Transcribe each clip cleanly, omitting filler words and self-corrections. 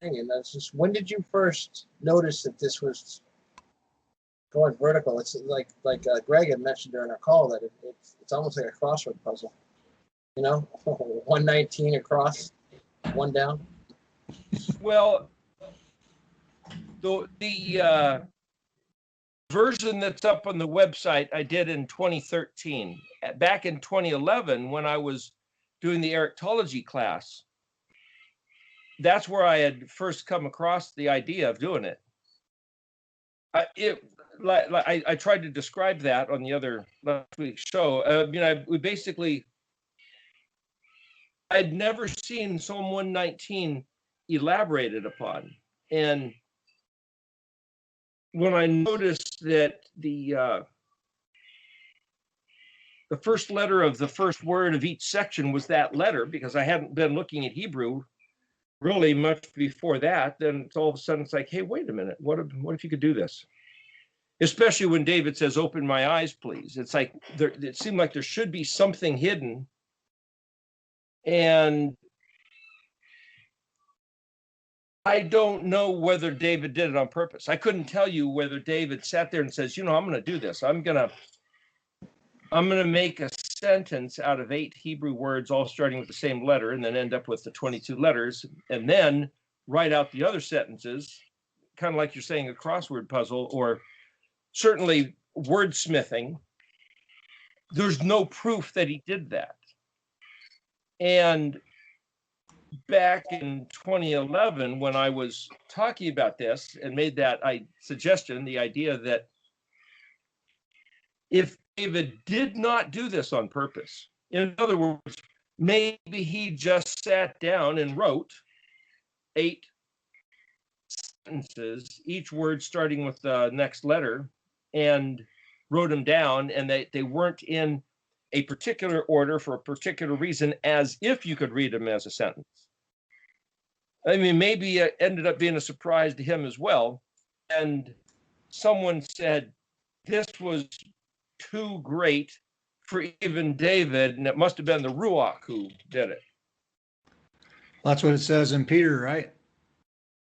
thing, and that's just, when did you first notice that this was going vertical? It's like Greg had mentioned during our call that it's almost like a crossword puzzle. You know, 119 across, one down. Well, the version that's up on the website I did in 2013. Back in 2011, when I was doing the Eriktology class, that's where I had first come across the idea of doing it. I tried to describe that on the other last week's show. I'd never seen Psalm 119 elaborated upon, and when I noticed that the first letter of the first word of each section was that letter, because I hadn't been looking at Hebrew really much before that, then it's all of a sudden it's like, hey, wait a minute, what if you could do this? Especially when David says, "Open my eyes, please." It's like it seemed like there should be something hidden, and I don't know whether David did it on purpose. I couldn't tell you whether David sat there and says, I'm going to do this. I'm going to make a sentence out of 8 Hebrew words, all starting with the same letter, and then end up with the 22 letters, and then write out the other sentences, kind of like you're saying a crossword puzzle, or certainly wordsmithing. There's no proof that he did that. And back in 2011, when I was talking about this and made that suggestion, the idea that if David did not do this on purpose, in other words, maybe he just sat down and wrote 8 sentences, each word starting with the next letter, and wrote them down, and they weren't in a particular order for a particular reason, as if you could read them as a sentence. I mean, maybe it ended up being a surprise to him as well. And someone said, this was too great for even David, and it must have been the Ruach who did it. That's what it says in Peter, right?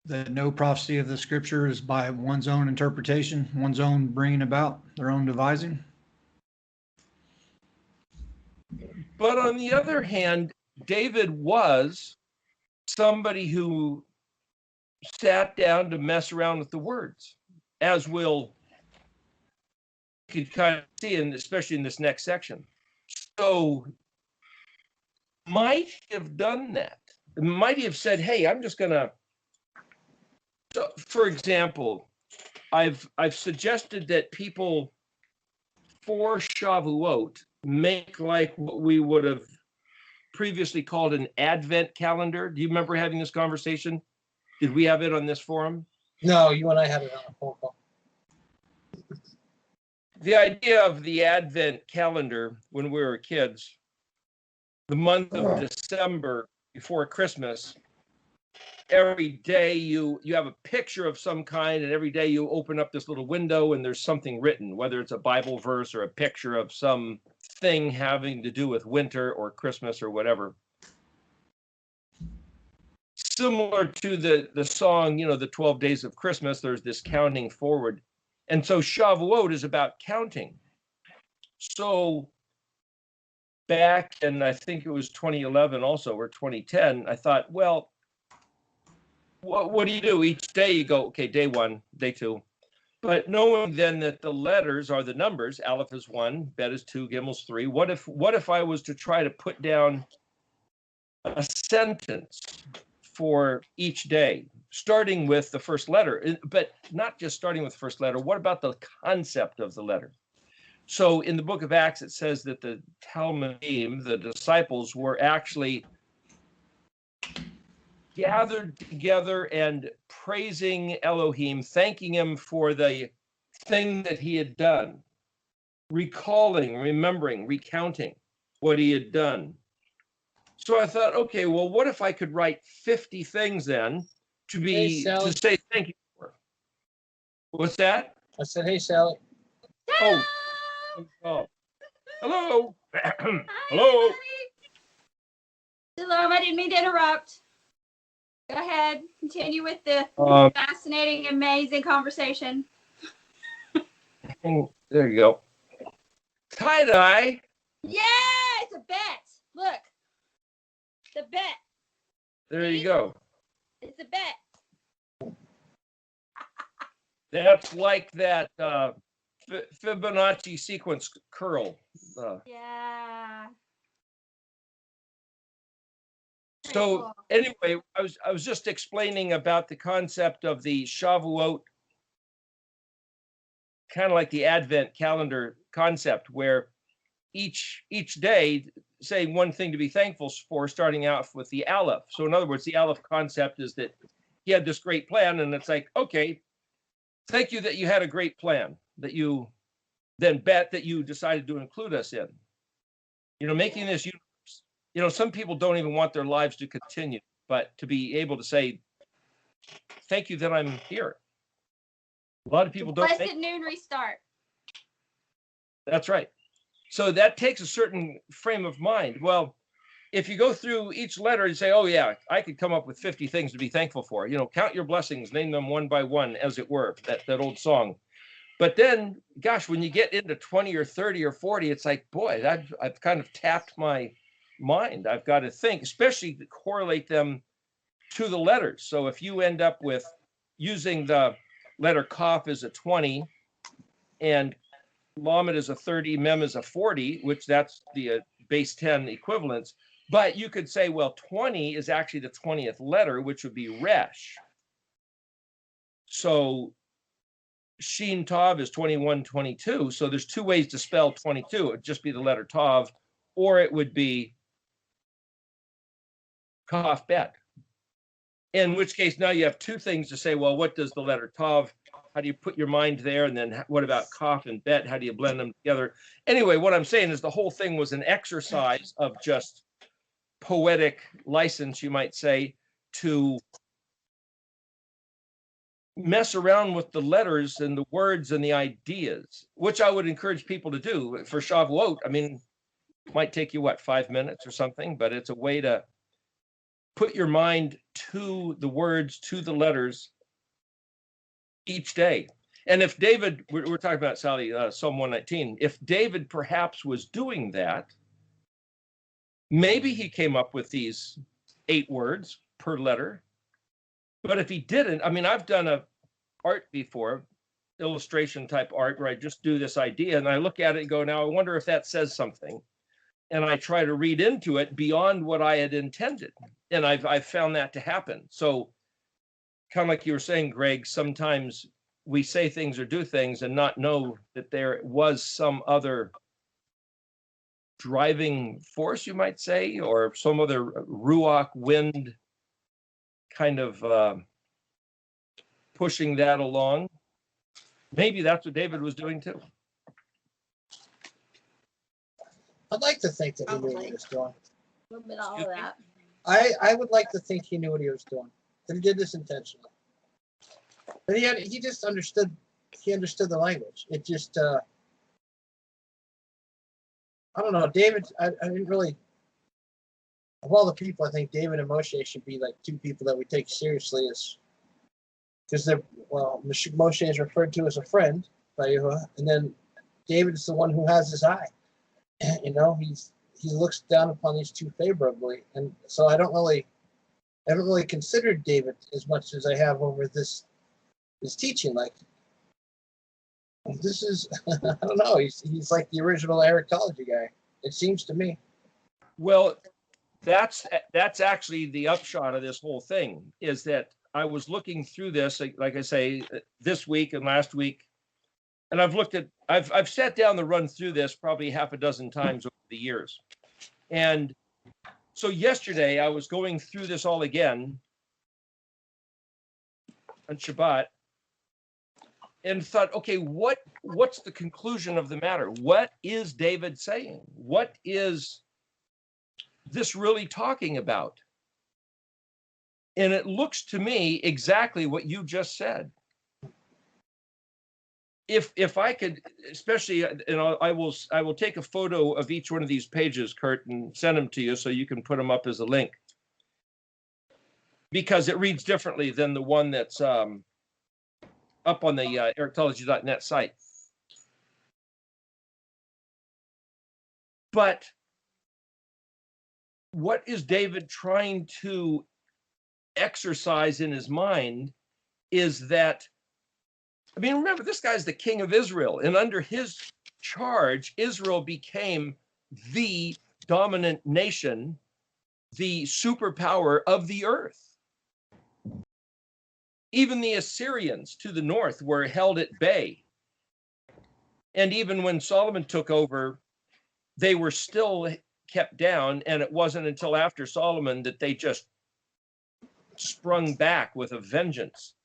That no prophecy of the scripture is by one's own interpretation, one's own bringing about, their own devising. But on the other hand, David was somebody who sat down to mess around with the words, as you could kind of see, especially in this next section. So might have done that. Might have said, hey, I'm just going to. So, for example, I've suggested that people for Shavuot make like what we would have previously called an Advent calendar. Do you remember having this conversation? Did we have it on this forum? No, you and I had it on a phone call. The idea of the Advent calendar when we were kids, the month of December before Christmas, every day you have a picture of some kind, and every day you open up this little window and there's something written, whether it's a Bible verse or a picture of some thing having to do with winter or Christmas or whatever. Similar to the song, the 12 days of Christmas, there's this counting forward. And so Shavuot is about counting. So back in, I think it was 2011 also, or 2010, I thought, well, what do you do? Each day you go, okay, day 1, day 2. But knowing then that the letters are the numbers, Aleph is 1, Bet is 2, Gimel is 3. What if I was to try to put down a sentence for each day, starting with the first letter, but not just starting with the first letter? What about the concept of the letter? So in the book of Acts, it says that the Talmudim, the disciples, were actually gathered together and praising Elohim, thanking him for the thing that he had done, recalling, remembering, recounting what he had done. So I thought, okay, well, what if I could write 50 things then to say thank you for? What's that? I said, hey, Sally. Oh. Hello. Hello. Hello, I didn't mean to interrupt. Go ahead. Continue with the fascinating, amazing conversation. There you go. Tie-dye. Yeah, it's a bet. Look. The bet. There you go. It's a bet. That's like that Fibonacci sequence curl. Yeah. So anyway, I was just explaining about the concept of the Shavuot, kind of like the Advent calendar concept, where each day say one thing to be thankful for, starting out with the Aleph. So in other words, the Aleph concept is that he had this great plan, and it's like, okay, thank you that you had a great plan, that you then bet that you decided to include us in. You know, making this universe. You know, some people don't even want their lives to continue, but to be able to say, thank you that I'm here. A lot of people don't. Blessed noon restart. That's right. So that takes a certain frame of mind. Well, if you go through each letter and say, oh yeah, I could come up with 50 things to be thankful for, you know, count your blessings, name them one by one, as it were, that old song. But then, gosh, when you get into 20 or 30 or 40, it's like, boy, I've kind of tapped my mind. I've got to think, especially to correlate them to the letters. So if you end up with using the letter Kaf as a 20 and Lamed is a 30, Mem is a 40, which that's the base 10 equivalents. But you could say, well, 20 is actually the 20th letter, which would be Resh. So Shin Tav is 21, 22. So there's two ways to spell 22. It would just be the letter Tav, or it would be Kaf Bet. In which case, now you have two things to say, well, what does the letter Tav, how do you put your mind there? And then what about Kaf and Bet? How do you blend them together? Anyway, what I'm saying is the whole thing was an exercise of just poetic license, you might say, to mess around with the letters and the words and the ideas, which I would encourage people to do for Shavuot. I mean, it might take you, 5 minutes or something, but it's a way to put your mind to the words, to the letters each day. And if David, we're talking about, Sally, Psalm 119, if David perhaps was doing that, maybe he came up with these 8 words per letter. But if he didn't, I mean, I've done art before, illustration type art, where I just do this idea and I look at it and go, now I wonder if that says something. And I try to read into it beyond what I had intended. And I've found that to happen. So kind of like you were saying, Greg, sometimes we say things or do things and not know that there was some other driving force, you might say, or some other ruach wind kind of pushing that along. Maybe that's what David was doing too. I'd like to think that he knew what he was doing. A little bit of all of that. I would like to think he knew what he was doing. That he did this intentionally. But he just understood. He understood the language. It just I don't know. David, I didn't really. Of all the people, I think David and Moshe should be like two people that we take seriously, as because Moshe is referred to as a friend by Yahuwah, and then David is the one who has his eye. You know, he looks down upon these two favorably, and so I haven't really considered David as much as I have over this teaching. Like, this is I don't know. He's like the original Eriktology guy. It seems to me. Well, that's actually the upshot of this whole thing, is that I was looking through this, like I say, this week and last week. And I've sat down to run through this probably half a dozen times over the years. And so yesterday I was going through this all again on Shabbat and thought, okay, what's the conclusion of the matter? What is David saying? What is this really talking about? And it looks to me exactly what you just said. If I could, especially, I will take a photo of each one of these pages, Kurt, and send them to you so you can put them up as a link. because it reads differently than the one that's up on the Eriktology.net site. But what is David trying to exercise in his mind is that, I mean, remember, this guy's the king of Israel, and under his charge, Israel became the dominant nation, the superpower of the earth. Even the Assyrians to the north were held at bay. And even when Solomon took over, they were still kept down, and it wasn't until after Solomon that they just sprung back with a vengeance.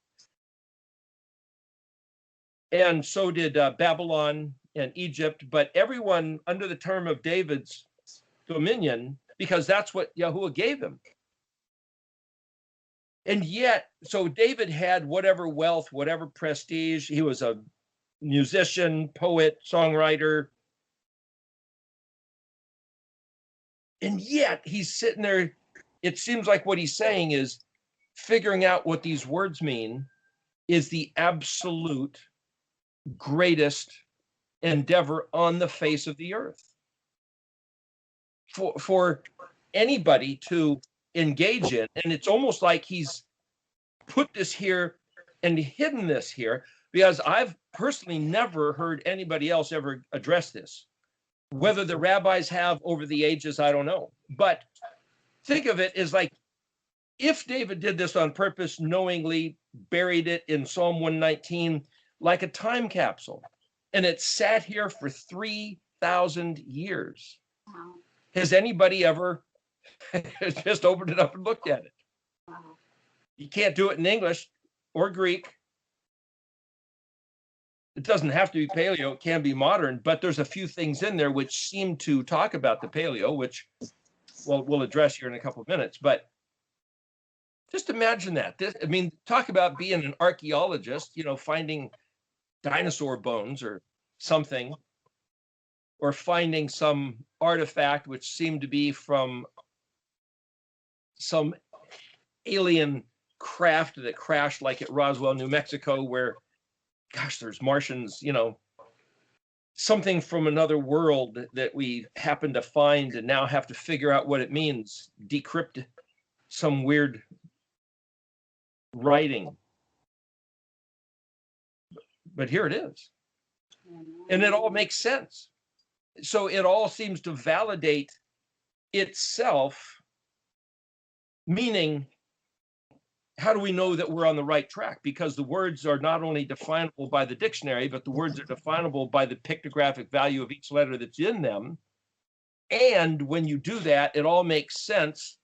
And so did Babylon and Egypt, but everyone under the term of David's dominion, because that's what Yahuwah gave him. And yet, so David had whatever wealth, whatever prestige. He was a musician, poet, songwriter. And yet he's sitting there. It seems like what he's saying is figuring out what these words mean is the absolute greatest endeavor on the face of the earth. For anybody to engage in, and it's almost like he's put this here and hidden this here, because I've personally never heard anybody else ever address this. Whether the rabbis have over the ages, I don't know. But think of it as like, if David did this on purpose, knowingly buried it in Psalm 119 like a time capsule, and it sat here for 3,000 years. Wow. Has anybody ever just opened it up and looked at it? Wow. You can't do it in English or Greek. It doesn't have to be paleo, it can be modern, but there's a few things in there which seem to talk about the paleo, which we'll address here in a couple of minutes. But just imagine that. I mean, talk about being an archaeologist, finding dinosaur bones or something, or finding some artifact which seemed to be from some alien craft that crashed, like at Roswell, New Mexico, where, gosh, there's Martians, something from another world that we happen to find and now have to figure out what it means, decrypt some weird writing. But here it is. And it all makes sense. So it all seems to validate itself, meaning, how do we know that we're on the right track? Because the words are not only definable by the dictionary, but the words are definable by the pictographic value of each letter that's in them. And when you do that, it all makes sense,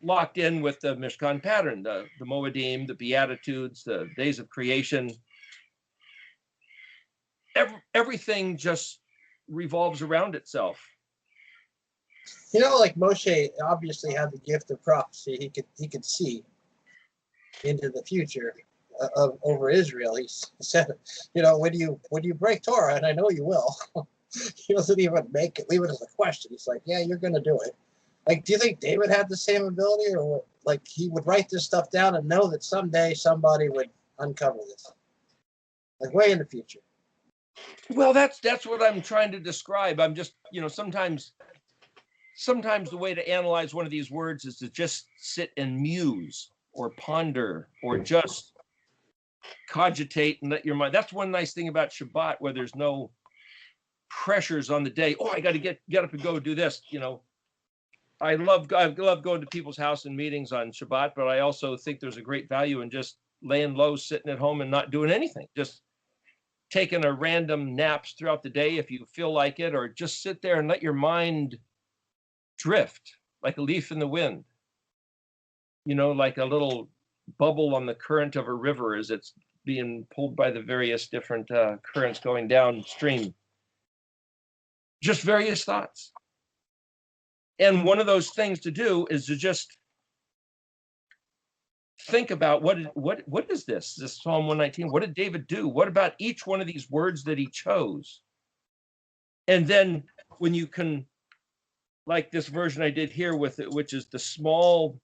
locked in with the Mishkan pattern, the Moedim, the Beatitudes, the days of creation. Everything just revolves around itself. Like Moshe obviously had the gift of prophecy. He could into the future over Israel. He said, when you break Torah, and I know you will, he doesn't even leave it as a question. He's like, yeah, you're going to do it. Like, do you think David had the same ability, or like he would write this stuff down and know that someday somebody would uncover this, like way in the future? Well, that's what I'm trying to describe. I'm just, sometimes the way to analyze one of these words is to just sit and muse or ponder or just cogitate and let your mind. That's one nice thing about Shabbat, where there's no pressures on the day. Oh, I got to get up and go do this. I love going to people's house and meetings on Shabbat, but I also think there's a great value in just laying low, sitting at home and not doing anything. Just taking a random naps throughout the day if you feel like it, or just sit there and let your mind drift like a leaf in the wind. Like a little bubble on the current of a river as it's being pulled by the various different currents going downstream. Just various thoughts. And one of those things to do is to just think about what is this Psalm 119? What did David do? What about each one of these words that he chose? And then when you can, like this version I did here with it, which is the small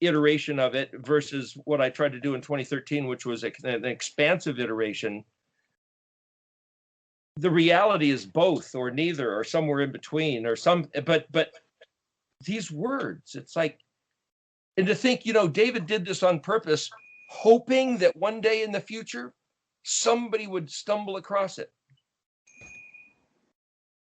iteration of it versus what I tried to do in 2013, which was an expansive iteration. The reality is both or neither or somewhere in between or some, but these words, it's like, and to think, David did this on purpose, hoping that one day in the future, somebody would stumble across it.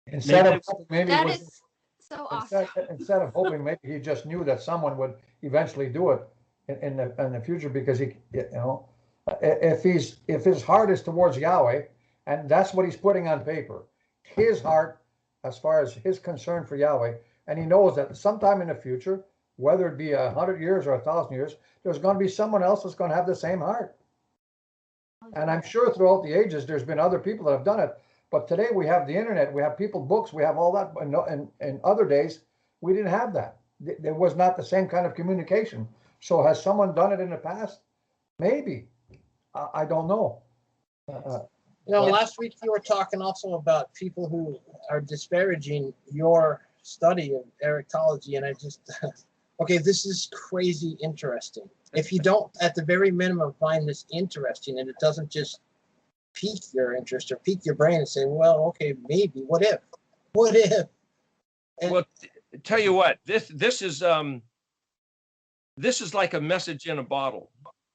Instead of hoping, maybe That it was, is so awesome. instead of hoping, maybe he just knew that someone would eventually do it in the future, because if his heart is towards Yahweh, and that's what he's putting on paper, his heart as far as his concern for Yahweh, and he knows that sometime in the future, whether it be 100 years or 1,000 years, there's going to be someone else that's going to have the same heart. And I'm sure throughout the ages, there's been other people that have done it. But today we have the internet, we have people, books, we have all that. And in other days, we didn't have that. There was not the same kind of communication. So has someone done it in the past? Maybe. I don't know. Last week you were talking also about people who are disparaging your study of Eriktology, and I just, okay, this is crazy interesting. If you don't, at the very minimum, find this interesting, and it doesn't just pique your interest or pique your brain and say, well, okay, maybe, what if? And, well, tell you what, this is like a message in a bottle.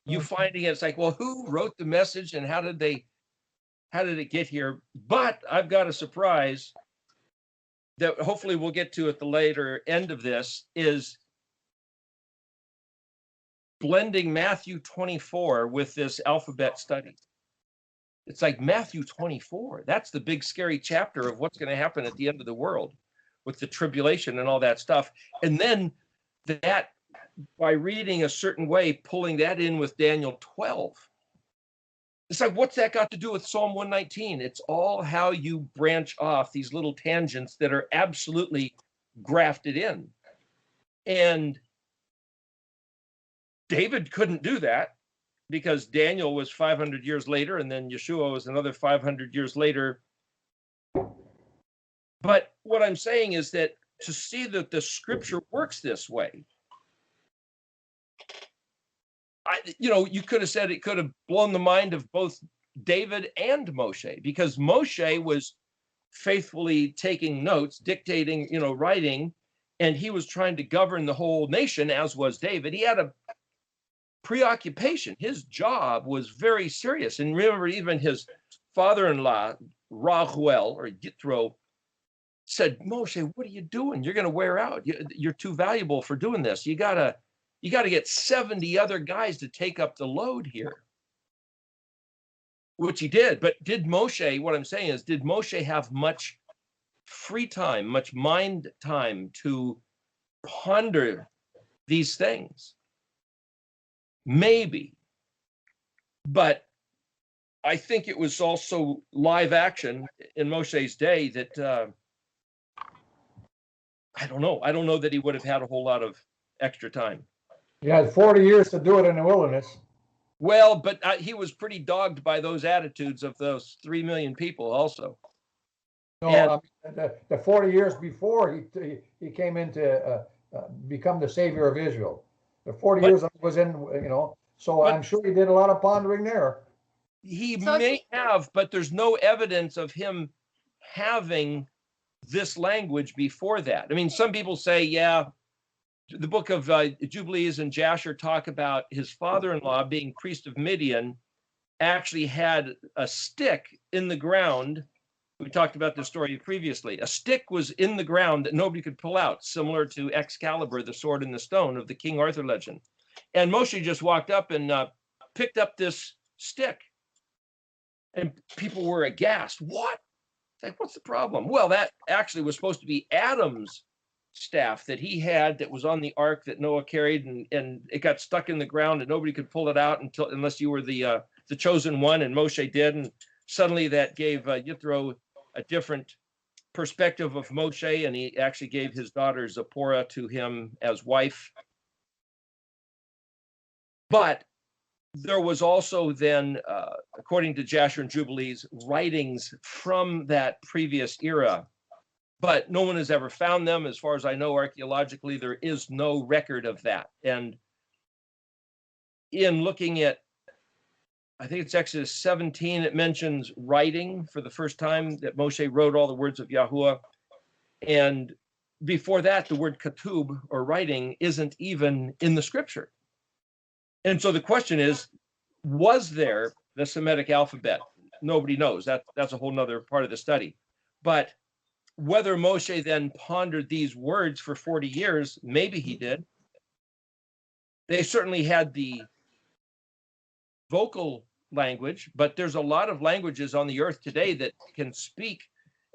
You finding it's like, well, who wrote the message and how did it get here? But I've got a surprise that hopefully we'll get to at the later end of this, is blending Matthew 24 with this alphabet study. It's like Matthew 24. That's the big scary chapter of what's going to happen at the end of the world with the tribulation and all that stuff. And then that, by reading a certain way, pulling that in with Daniel 12. It's like, what's that got to do with Psalm 119? It's all how you branch off these little tangents that are absolutely grafted in. And David couldn't do that because Daniel was 500 years later, and then Yeshua was another 500 years later. But what I'm saying is that to see that the scripture works this way, you could have said it could have blown the mind of both David and Moshe, because Moshe was faithfully taking notes, dictating, writing, and he was trying to govern the whole nation, as was David. He had a preoccupation. His job was very serious. And remember, even his father-in-law, Rahuel, or Yitro, said, Moshe, what are you doing? You're going to wear out. You're too valuable for doing this. You got to get 70 other guys to take up the load here, which he did. But what I'm saying is, did Moshe have much free time, much mind time to ponder these things? Maybe. But I think it was also live action in Moshe's day that, I don't know. I don't know that he would have had a whole lot of extra time. He had 40 years to do it in the wilderness. Well, but he was pretty dogged by those attitudes of those 3 million people also. No, the 40 years before he came in to become the savior of Israel. The 40 years was in, so I'm sure he did a lot of pondering there. He may have, but there's no evidence of him having this language before that. I mean, some people say, yeah, the book of Jubilees and Jasher talk about his father-in-law being priest of Midian, actually had a stick in the ground. We talked about this story previously. A stick was in the ground that nobody could pull out, similar to Excalibur, the sword in the stone of the King Arthur legend. And Moshe just walked up and picked up this stick. And people were aghast. What? Like, what's the problem? Well, that actually was supposed to be Adam's staff that he had that was on the ark that Noah carried, and it got stuck in the ground and nobody could pull it out unless you were the chosen one, and Moshe did. And suddenly that gave Yithro a different perspective of Moshe, and he actually gave his daughter Zipporah to him as wife. But there was also then, according to Jasher and Jubilees, writings from that previous era, but no one has ever found them. As far as I know, archaeologically, there is no record of that. And in looking at, I think it's Exodus 17, it mentions writing for the first time, that Moshe wrote all the words of Yahuwah. And before that, the word katub, or writing, isn't even in the scripture. And so the question is, was there the Semitic alphabet? Nobody knows. That's a whole nother part of the study. But whether Moshe then pondered these words for 40 years, maybe he did. They certainly had the vocal language, but there's a lot of languages on the earth today that can speak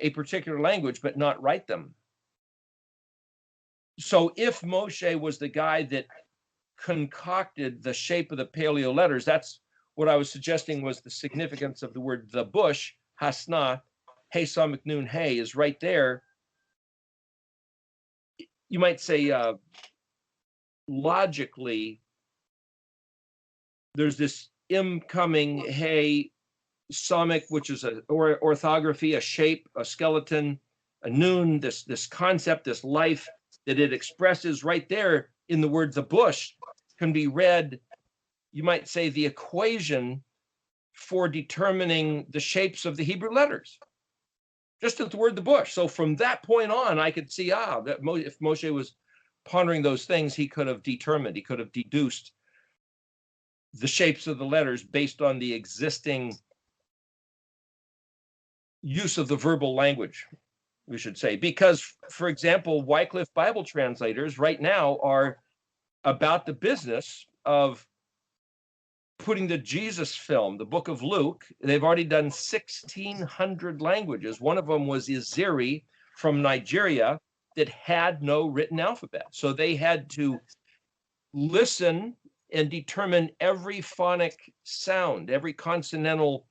a particular language but not write them. So if Moshe was the guy that concocted the shape of the Paleo letters, that's what I was suggesting was the significance of the word the bush, hasna, hey samik nun hey, is right there. You might say logically, there's this incoming hey samik, which is a orthography, a shape, a skeleton, a nun, this concept, this life that it expresses right there in the word the bush can be read, you might say, the equation for determining the shapes of the Hebrew letters. Just at the word the bush. So from that point on, I could see, that if Moshe was pondering those things, he could have determined, he could have deduced the shapes of the letters based on the existing use of the verbal language, we should say. Because, for example, Wycliffe Bible translators right now are about the business of putting the Jesus film, the book of Luke. They've already done 1,600 languages. One of them was Iziri from Nigeria that had no written alphabet. So they had to listen and determine every phonic sound, every consonantal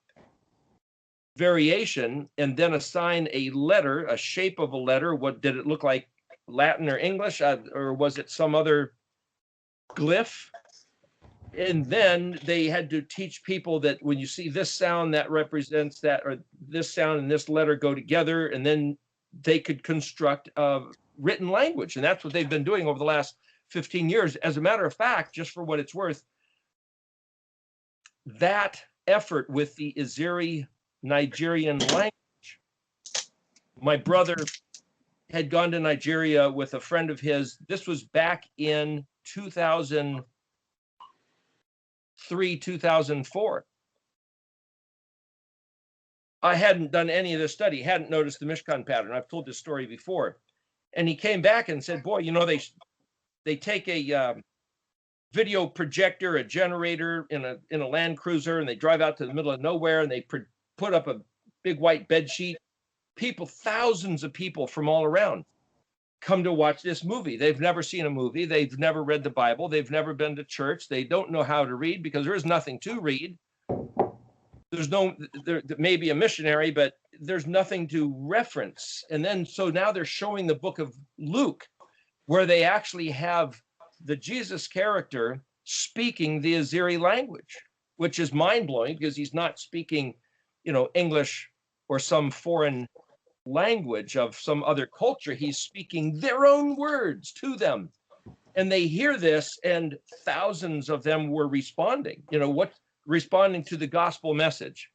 variation, and then assign a letter, a shape of a letter. What did it look like, Latin or English, or was it some other glyph? And then they had to teach people that when you see this sound, that represents that, or this sound and this letter go together, and then they could construct a written language. And that's what they've been doing over the last 15 years. As a matter of fact, just for what it's worth, that effort with the Iziri Nigerian language, my brother had gone to Nigeria with a friend of his. This was back in 2003, 2004. I hadn't done any of this study, hadn't noticed the Mishkan pattern. I've told this story before. And he came back and said, boy, you know, they take a video projector, a generator in a Land Cruiser, and they drive out to the middle of nowhere, and they put up a big white bed sheet. People, thousands of people from all around come to watch this movie. They've never seen a movie. They've never read the Bible. They've never been to church. They don't know how to read because there is nothing to read. There may be a missionary, but there's nothing to reference. And then, so now they're showing the book of Luke, where they actually have the Jesus character speaking the Iziri language, which is mind-blowing because he's not speaking, English or some foreign language of some other culture. He's speaking their own words to them. And they hear this, and thousands of them were responding, responding to the gospel message.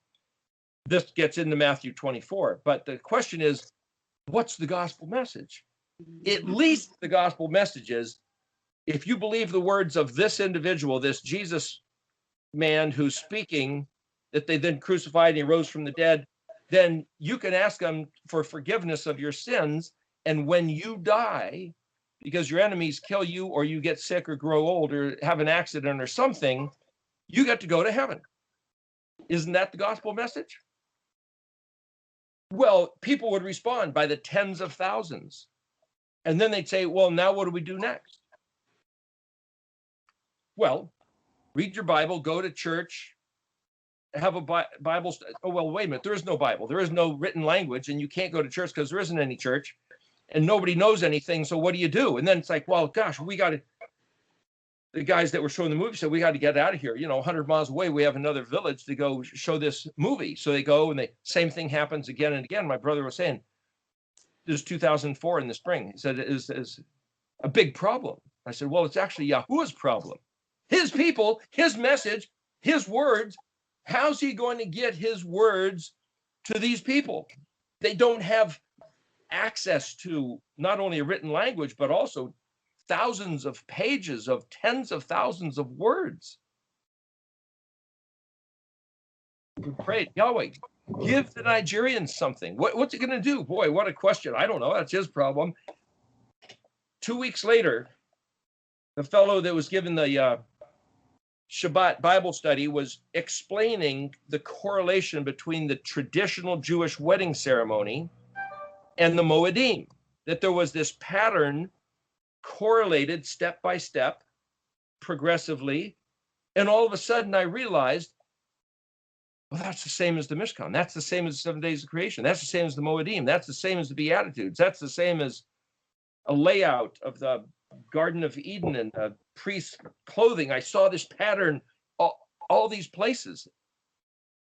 This gets into Matthew 24. But the question is, what's the gospel message? At least the gospel message is, if you believe the words of this individual, this Jesus man who's speaking, that they then crucified and he rose from the dead, then you can ask him for forgiveness of your sins. And when you die, because your enemies kill you, or you get sick or grow old or have an accident or something, you get to go to heaven. Isn't that the gospel message? Well, people would respond by the tens of thousands. And then they'd say, well, now what do we do next? Well, read your Bible, go to church, have a Bible. Oh, well, wait a minute. There is no Bible. There is no written language, and you can't go to church because there isn't any church, and nobody knows anything. So what do you do? And then it's like, well, gosh, we got to. The guys that were showing the movie said, we got to get out of here. 100 miles away, we have another village to go show this movie. So they go, and the same thing happens again and again. My brother was saying, this is 2004 in the spring. He said, it is a big problem. I said, well, it's actually Yahuwah's problem. his people, his message, his words. How's he going to get his words to these people? They don't have access to not only a written language, but also thousands of pages of tens of thousands of words. We prayed, Yahweh, give the Nigerians something. What's it going to do? Boy, what a question. I don't know. That's his problem. 2 weeks later, the fellow that was given the Shabbat Bible study was explaining the correlation between the traditional Jewish wedding ceremony and the Moedim, that there was this pattern correlated step by step, progressively. And all of a sudden I realized, well, that's the same as the Mishkan. That's the same as the 7 days of creation. That's the same as the Moedim. That's the same as the Beatitudes. That's the same as a layout of the Garden of Eden and the priest's clothing. I saw this pattern all these places.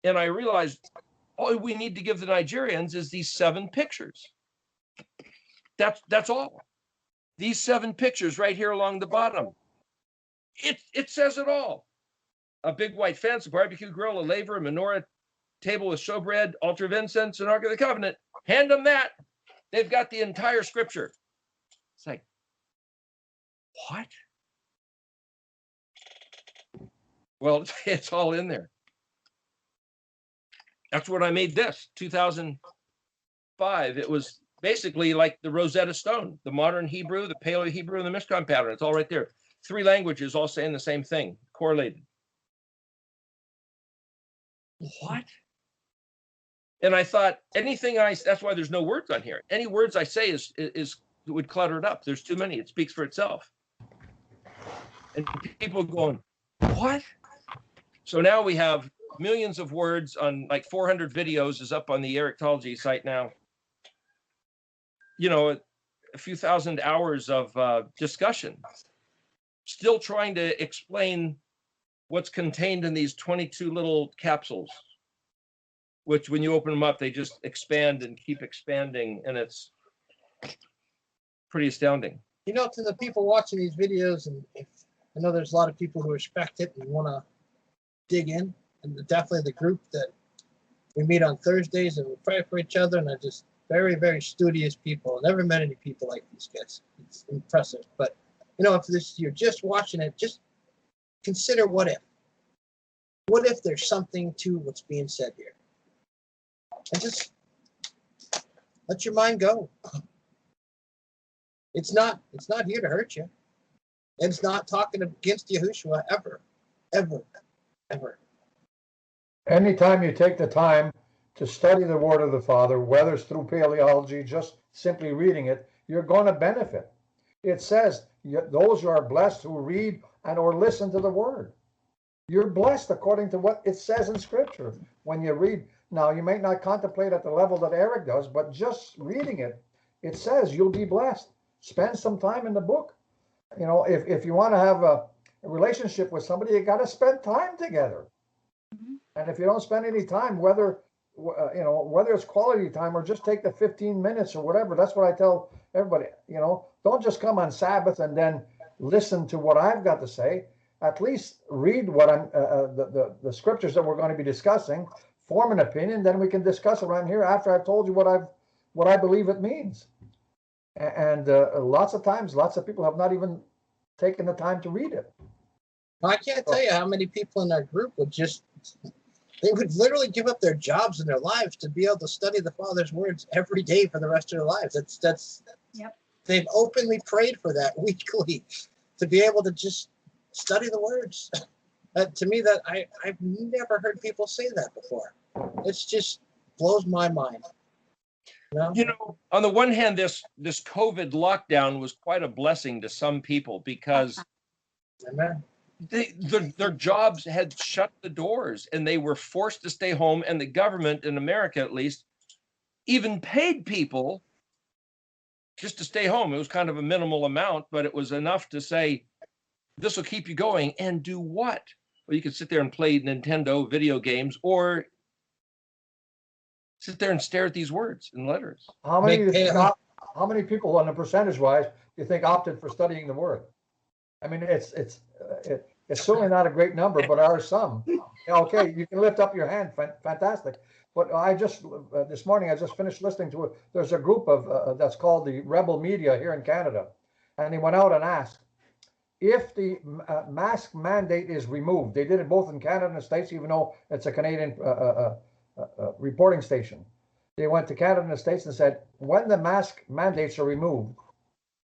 And I realized all we need to give the Nigerians is these 7 pictures. That's all. These 7 pictures right here along the bottom. It says it all. A big white fence, a barbecue grill, a laver, a menorah, table with showbread, altar of incense, and Ark of the Covenant. Hand them that. They've got the entire scripture. It's like, what? Well, it's all in there. That's what I made this, 2005. It was basically like the Rosetta Stone, the modern Hebrew, the Paleo Hebrew, and the Mishkan pattern. It's all right there. 3 languages all saying the same thing, correlated. What? And I thought anything that's why there's no words on here. Any words I say is would clutter it up. There's too many. It speaks for itself. And people going, what? So now we have millions of words on like 400 videos is up on the Eriktology site now. You know, a few thousand hours of discussion. Still trying to explain what's contained in these 22 little capsules, which when you open them up, they just expand and keep expanding. And it's pretty astounding. You know, to the people watching these videos, and I know there's a lot of people who respect it and want to dig in, and definitely the group that we meet on Thursdays and we pray for each other, and are just very, very studious people. Never met any people like these guys. It's impressive. But, you know, if you're just watching it, just consider what if. What if there's something to what's being said here? And just let your mind go. It's not here to hurt you. It's not talking against Yahushua ever. Anytime you take the time to study the Word of the Father, whether it's through paleology, just simply reading it, you're going to benefit. It says, those who are blessed who read and or listen to the Word. You're blessed according to what it says in Scripture. When you read, now you may not contemplate at the level that Eric does, but just reading it, it says you'll be blessed. Spend some time in the book. You know, if you want to have a relationship with somebody, you got to spend time together. Mm-hmm. And if you don't spend any time, whether it's quality time or just take the 15 minutes or whatever, that's what I tell everybody. You know, don't just come on Sabbath and then listen to what I've got to say. At least read what I'm the scriptures that we're going to be discussing, form an opinion, then we can discuss around here after I've told you what I believe it means. And lots of times, lots of people have not even taken the time to read it. I can't tell you how many people in our group they would literally give up their jobs and their lives to be able to study the Father's words every day for the rest of their lives. That's yep. They've openly prayed for that weekly, to be able to just study the words. To me, that I've never heard people say that before. It's just blows my mind. You know, on the one hand, this COVID lockdown was quite a blessing to some people because Amen. Their jobs had shut the doors and they were forced to stay home. And the government in America, at least, even paid people just to stay home. It was kind of a minimal amount, but it was enough to say, this will keep you going. And do what? Well, you could sit there and play Nintendo video games or sit there and stare at these words and letters. How many people on the percentage wise do you think opted for studying the Word? I mean, It's certainly not a great number, but there are some. Yeah, okay, you can lift up your hand, fantastic. But I just, this morning, I just finished listening to it. There's a group of, that's called the Rebel Media here in Canada. And they went out and asked, if the mask mandate is removed, they did it both in Canada and the States, even though it's a Canadian reporting station. They went to Canada and the States and said, when the mask mandates are removed,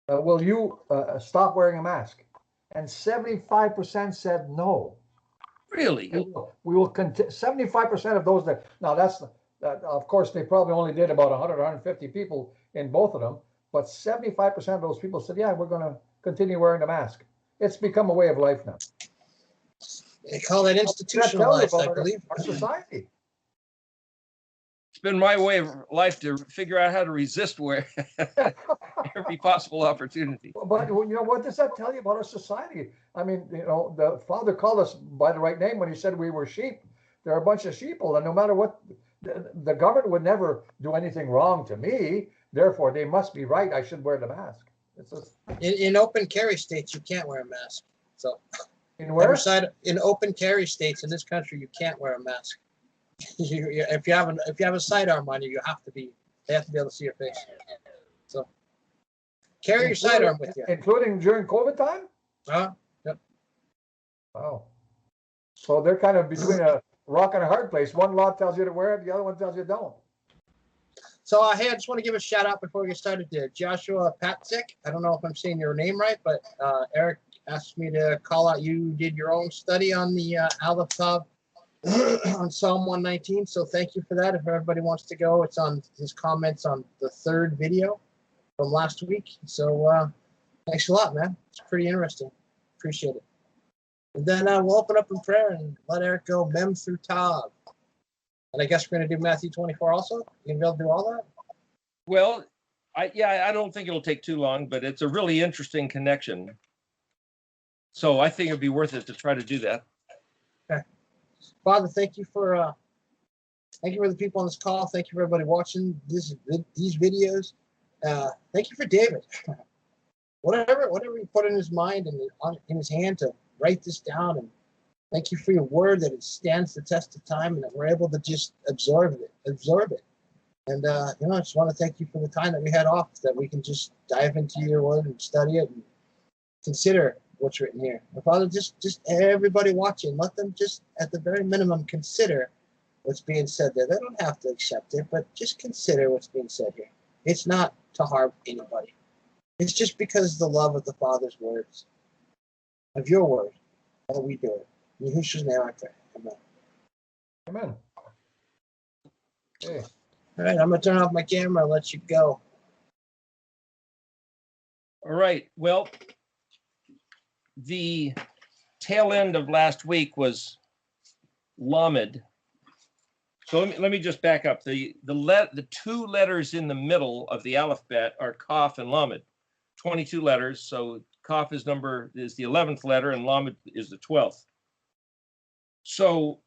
will you stop wearing a mask? And 75% said no. Really? We will continue. 75% of those that, now that's, of course, they probably only did about 100 or 150 people in both of them, but 75% of those people said, yeah, we're going to continue wearing the mask. It's become a way of life now. They call that institutionalized, I believe. Our society. It's been my way of life to figure out how to resist where every possible opportunity. But you know, what does that tell you about our society? I mean, you know, the Father called us by the right name when he said we were sheep. They're a bunch of sheeple, and no matter what, the government would never do anything wrong to me. Therefore, they must be right. I should wear the mask. It's just, In open carry states, you can't wear a mask. So in where? in open carry states in this country, you can't wear a mask. If you have a sidearm on you, they have to be able to see your face. So carry your sidearm with you, including during COVID time. Yep. Wow. So they're kind of between a rock and a hard place. One law tells you to wear it, the other one tells you don't. So hey, I just want to give a shout out before we get started to Joshua Patzik. I don't know if I'm saying your name right, but Eric asked me to call out. You did your own study on the Aleph Tav on Psalm 119. So thank you for that. If everybody wants to go, it's on his comments on the third video from last week. So thanks a lot, man. It's pretty interesting. Appreciate it. And then we'll open up in prayer and let Eric go Mem through Tav. And I guess we're going to do Matthew 24 also. You gonna be able to do all that? Well, I don't think it'll take too long, but it's a really interesting connection. So I think it'd be worth it to try to do that. Okay. Father, thank you for the people on this call. Thank you for everybody watching these videos. Thank you for David. whatever he put in his mind and in his hand to write this down, and thank you for your word that it stands the test of time and that we're able to just absorb it. And I just want to thank you for the time that we had off, that we can just dive into your word and study it and consider what's written here. And Father, just everybody watching, let them just at the very minimum consider what's being said there. They don't have to accept it, but just consider what's being said here. It's not to harm anybody. It's just because of the love of the Father's words, of your word, that we do it. In Yahushua's name I pray. Amen. Amen. Okay. All right, I'm going to turn off my camera and let you go. All right. Well, the tail end of last week was Lamed. So let me just back up. The two letters in the middle of the alphabet are Kaf and Lamed. 22 letters. So Kaf is the 11th letter and Lamed is the 12th. So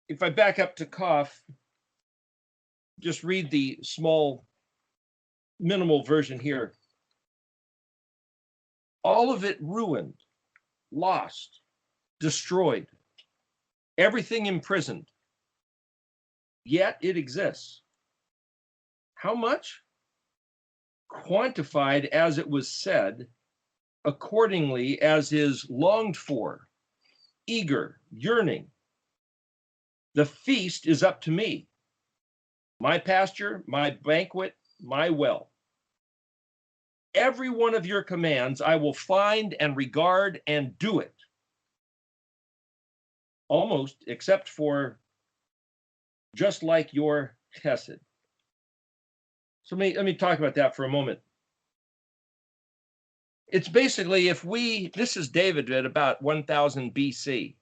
if I back up to Kaf, just read the small minimal version here. All of it ruined, lost, destroyed, everything imprisoned. Yet it exists. How much? Quantified as it was said, accordingly as is longed for, eager, yearning. The feast is up to me. My pasture, my banquet, my well. Every one of your commands I will find and regard and do it. Almost, except for just like your Chesed. So let me talk about that for a moment. It's basically this is David at about 1000 BC.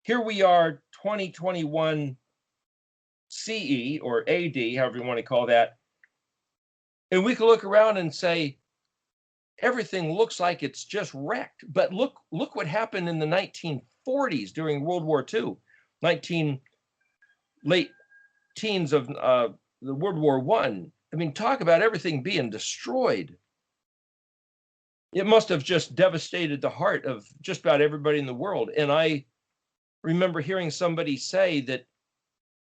Here we are, 2021 CE or AD, however you want to call that. And we can look around and say, everything looks like it's just wrecked. But look what happened in the 1940s during World War II, late teens of the World War I. I mean, talk about everything being destroyed. it must have just devastated the heart of just about everybody in the world. And I remember hearing somebody say that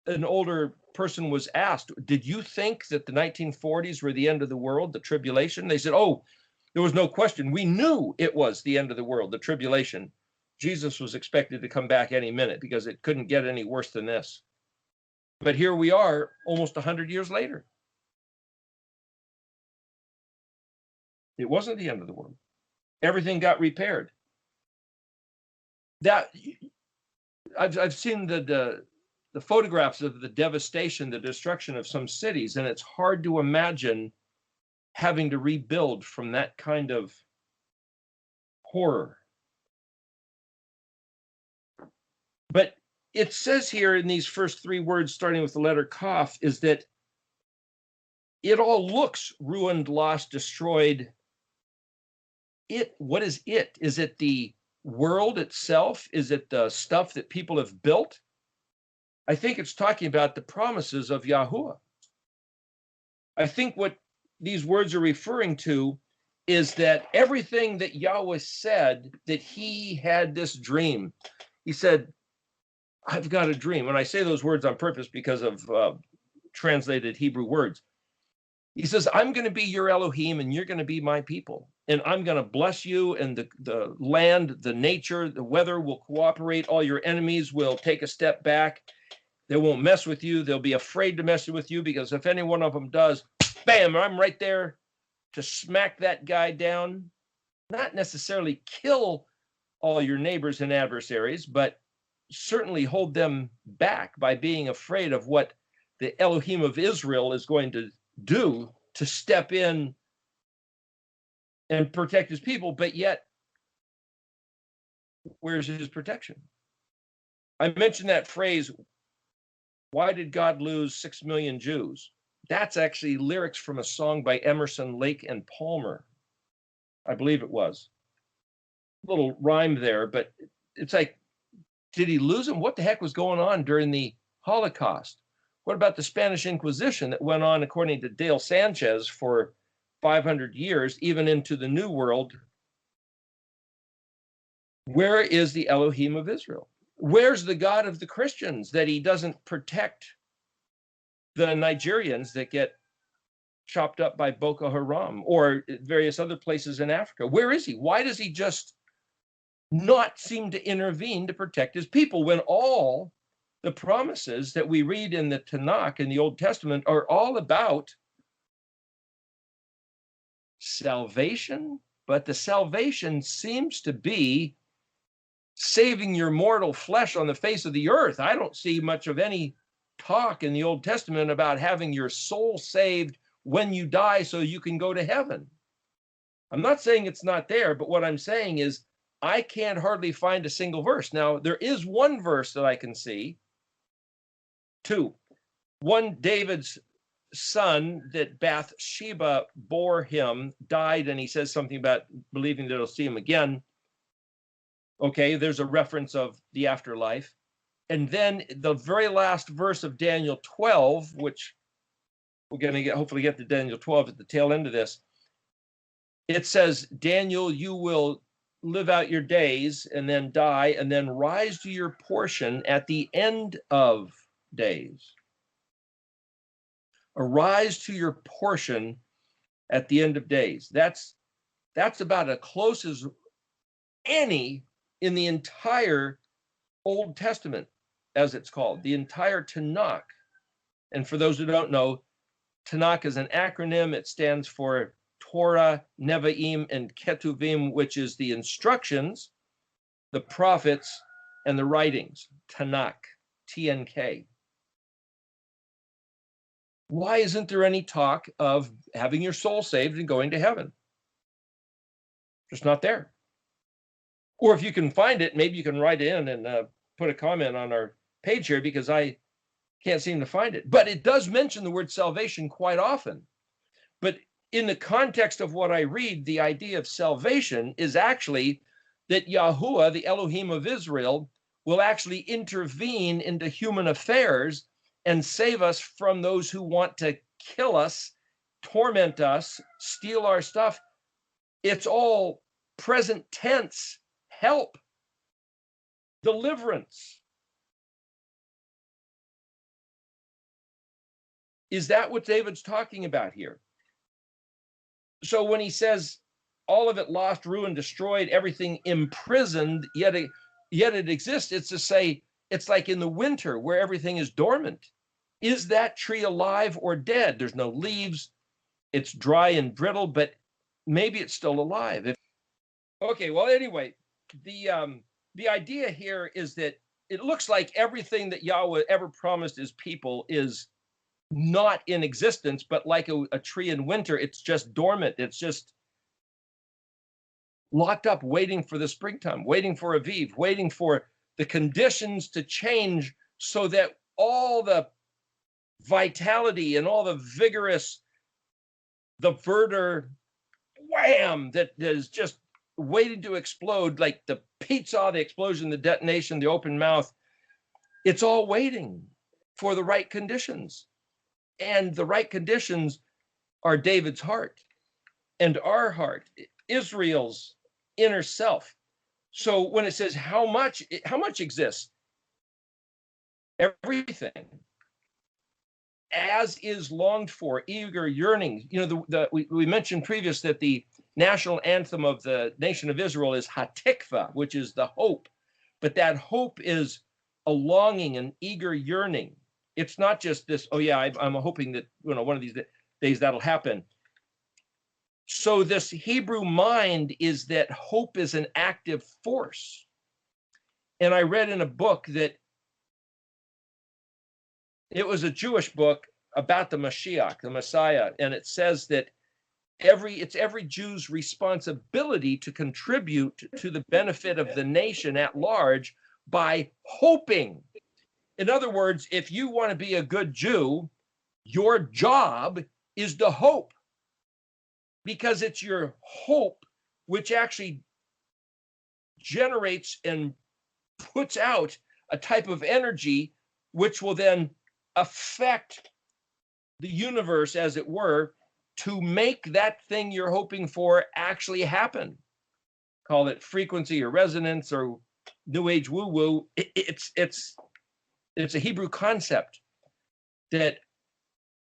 an older person was asked, did you think that the 1940s were the end of the world, the tribulation? They said, oh, there was no question. We knew it was the end of the world, the tribulation. Jesus was expected to come back any minute because it couldn't get any worse than this. But here we are almost 100 years later. It wasn't the end of the world. Everything got repaired. That I've seen the photographs of the devastation, the destruction of some cities, and it's hard to imagine having to rebuild from that kind of horror. But it says here in these first three words, starting with the letter Kaf, is that it all looks ruined, lost, destroyed. What is it? Is it the world itself? Is it the stuff that people have built? I think it's talking about the promises of Yahuwah. I think what these words are referring to is that everything that Yahweh said, that he had this dream. He said, I've got a dream. And I say those words on purpose because of translated Hebrew words. He says, I'm going to be your Elohim and you're going to be my people. And I'm going to bless you, and the land, the nature, the weather will cooperate. All your enemies will take a step back. They won't mess with you. They'll be afraid to mess with you, because if any one of them does, bam, I'm right there to smack that guy down. Not necessarily kill all your neighbors and adversaries, but certainly hold them back by being afraid of what the Elohim of Israel is going to do to step in and protect his people. But yet, where's his protection? I mentioned that phrase, why did God lose 6 million Jews? That's actually lyrics from a song by Emerson, Lake and Palmer. I believe it was. A little rhyme there, but it's like, did he lose them? What the heck was going on during the Holocaust? What about the Spanish Inquisition that went on, according to Dale Sanchez, for 500 years, even into the New World? Where is the Elohim of Israel? Where's the God of the Christians that he doesn't protect the Nigerians that get chopped up by Boko Haram or various other places in Africa? Where is he? Why does he just not seem to intervene to protect his people when all the promises that we read in the Tanakh in the Old Testament are all about salvation? But the salvation seems to be saving your mortal flesh on the face of the earth. I don't see much of any talk in the Old Testament about having your soul saved when you die so you can go to heaven. I'm not saying it's not there, but what I'm saying is I can't hardly find a single verse. Now, there is one verse that I can see. Two. One, David's son that Bathsheba bore him died, and he says something about believing that he'll see him again. Okay, there's a reference of the afterlife. And then the very last verse of Daniel 12, which we're going to hopefully get to Daniel 12 at the tail end of this. It says, Daniel, you will live out your days and then die and then rise to your portion at the end of days. Arise to your portion at the end of days. That's about as close as any in the entire Old Testament, as it's called, the entire Tanakh. And for those who don't know, Tanakh is an acronym. It stands for Torah, Nevi'im, and Ketuvim, which is the instructions, the prophets, and the writings. Tanakh, TNK. Why isn't there any talk of having your soul saved and going to heaven? Just not there. Or if you can find it, maybe you can write in and put a comment on our page here, because I can't seem to find it. But it does mention the word salvation quite often. But in the context of what I read, the idea of salvation is actually that Yahuwah, the Elohim of Israel, will actually intervene into human affairs and save us from those who want to kill us, torment us, steal our stuff. It's all present tense, help, deliverance. Is that what David's talking about here? So when he says all of it lost, ruined, destroyed, everything imprisoned, yet it exists, it's to say it's like in the winter where everything is dormant. Is that tree alive or dead? There's no leaves. It's dry and brittle, but maybe it's still alive. Okay, well, anyway, the idea here is that it looks like everything that Yahweh ever promised his people is not in existence, but like a tree in winter, it's just dormant. It's just locked up, waiting for the springtime, waiting for Aviv, waiting for the conditions to change so that all the vitality and all the vigorous, the verdure, wham, that is just waiting to explode, like the pizza, the explosion, the detonation, the open mouth. It's all waiting for the right conditions. And the right conditions are David's heart and our heart, Israel's inner self. So when it says how much exists? Everything. As is longed for, eager, yearning. You know, we mentioned previous that the national anthem of the nation of Israel is Hatikva, which is the hope. But that hope is a longing, an eager yearning. It's not just this, oh yeah, I'm hoping that, you know, one of these days that'll happen. So this Hebrew mind is that hope is an active force. And I read in a book that it was a Jewish book about the Mashiach, the Messiah, and it says that it's every Jew's responsibility to contribute to the benefit of the nation at large by hoping. In other words, if you want to be a good Jew, your job is to hope, because it's your hope which actually generates and puts out a type of energy which will then affect the universe, as it were, to make that thing you're hoping for actually happen. Call it frequency or resonance or New Age woo-woo. It's a Hebrew concept that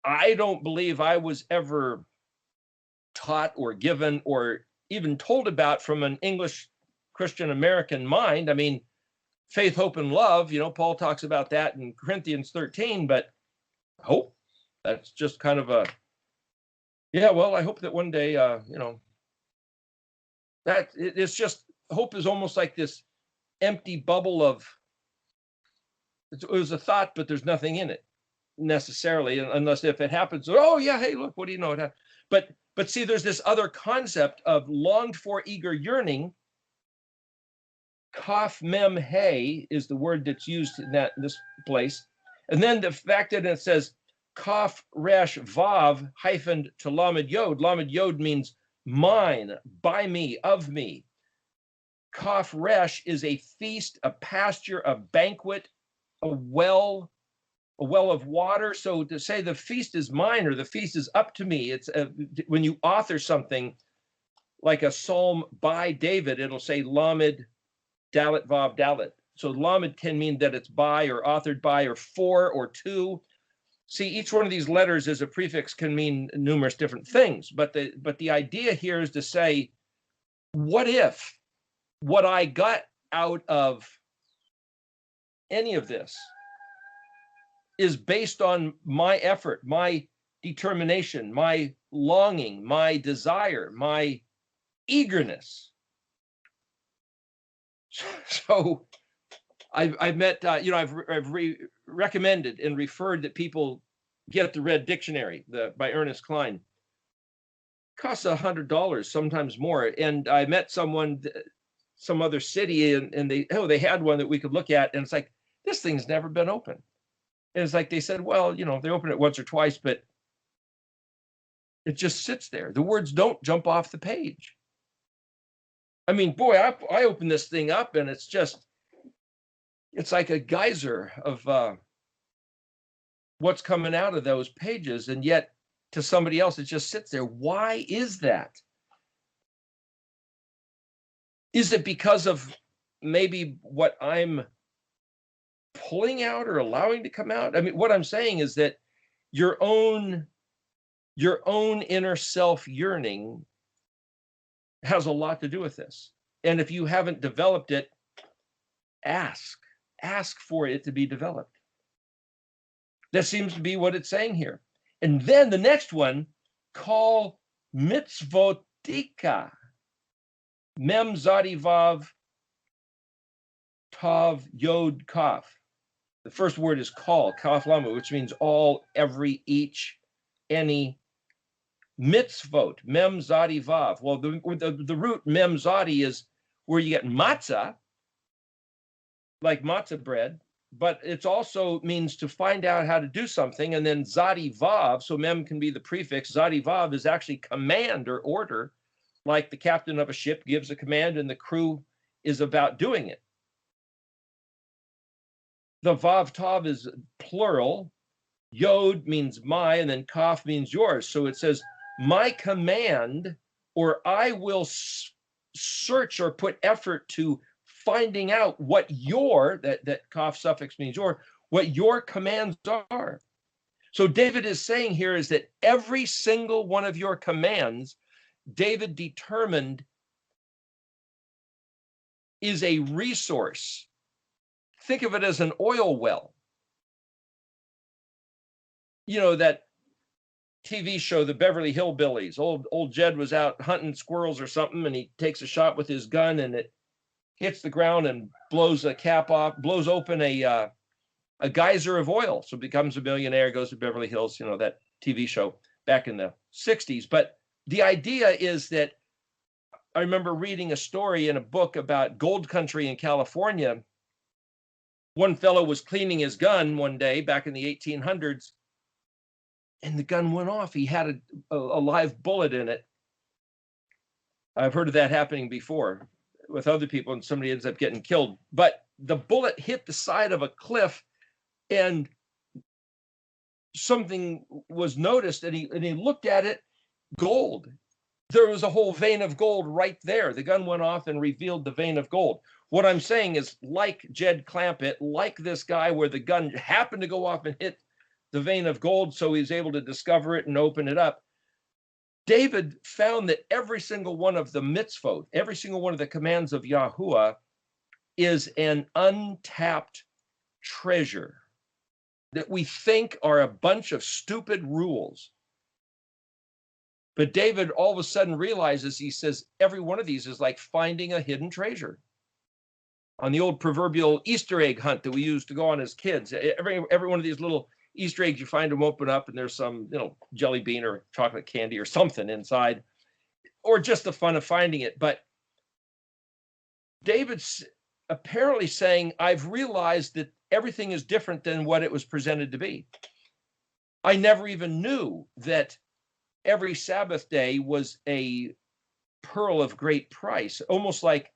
I don't believe I was ever taught or given or even told about from an English Christian American mind. I mean, faith, hope, and love, you know, Paul talks about that in Corinthians 13, but hope, that's just kind of a, yeah, well, I hope that one day, you know, that it's just, hope is almost like this empty bubble of, it was a thought, but there's nothing in it necessarily, unless if it happens, oh yeah, hey, look, what do you know? But see, there's this other concept of longed for, eager, yearning. Kaf mem hey is the word that's used in this place. And then the fact that it says Kaf resh vav hyphen to lamed yod. Lamed yod means mine, by me, of me. Kaf resh is a feast, a pasture, a banquet, a well of water. So to say the feast is mine or the feast is up to me, it's when you author something like a psalm by David, it'll say lamed dalet vav dalet. So lamed can mean that it's by or authored by or for or to. See, each one of these letters as a prefix can mean numerous different things, but the idea here is to say, what if what I got out of any of this is based on my effort, my determination, my longing, my desire, my eagerness. So I've met, you know, I've recommended and referred that people get the Red Dictionary by Ernest Klein. Costs $100, sometimes more. And I met someone, some other city, and they had one that we could look at, and it's like, this thing's never been opened. And it's like they said, well, you know, they open it once or twice, but it just sits there. The words don't jump off the page. I mean, boy, I open this thing up and it's like a geyser of what's coming out of those pages. And yet to somebody else, it just sits there. Why is that? Is it because of maybe what I'm pulling out or allowing to come out? I mean, what I'm saying is that your own inner self yearning has a lot to do with this. And if you haven't developed it, ask for it to be developed. That seems to be what it's saying here. And then the next one, call mitzvotika, mem zadi vav tav yod kaf. The first word is call, kaf lama, which means all, every, each, any. Mitzvot, mem zadi vav. Well, the root mem zadi is where you get matzah, like matzah bread, but it also means to find out how to do something. And then zadi vav, so mem can be the prefix. Zadi vav is actually command or order, like the captain of a ship gives a command and the crew is about doing it. The vav tav is plural. Yod means my, and then kaf means yours. So it says, my command, or I will search or put effort to finding out what your, that kaf suffix means your, what your commands are. So David is saying here is that every single one of your commands, David determined, is a resource. Think of it as an oil well. You know, that TV show, the Beverly Hillbillies. Old Jed was out hunting squirrels or something, and he takes a shot with his gun, and it hits the ground and blows a cap off, blows open a geyser of oil. So becomes a millionaire, goes to Beverly Hills, you know, that TV show back in the 60s. But the idea is that I remember reading a story in a book about gold country in California. One fellow was cleaning his gun one day back in the 1800s, and the gun went off. He had a live bullet in it. I've heard of that happening before with other people, and somebody ends up getting killed. But the bullet hit the side of a cliff, and something was noticed, and he looked at it, gold. There was a whole vein of gold right there. The gun went off and revealed the vein of gold. What I'm saying is, like Jed Clampett, like this guy where the gun happened to go off and hit the vein of gold, so he's able to discover it and open it up. David found that every single one of the mitzvot, every single one of the commands of Yahuwah is an untapped treasure that we think are a bunch of stupid rules. But David all of a sudden realizes, he says, every one of these is like finding a hidden treasure. On the old proverbial Easter egg hunt that we used to go on as kids, every one of these little Easter eggs, you find them open up and there's some, you know, jelly bean or chocolate candy or something inside, or just the fun of finding it. But David's apparently saying, I've realized that everything is different than what it was presented to be. I never even knew that every Sabbath day was a pearl of great price, almost like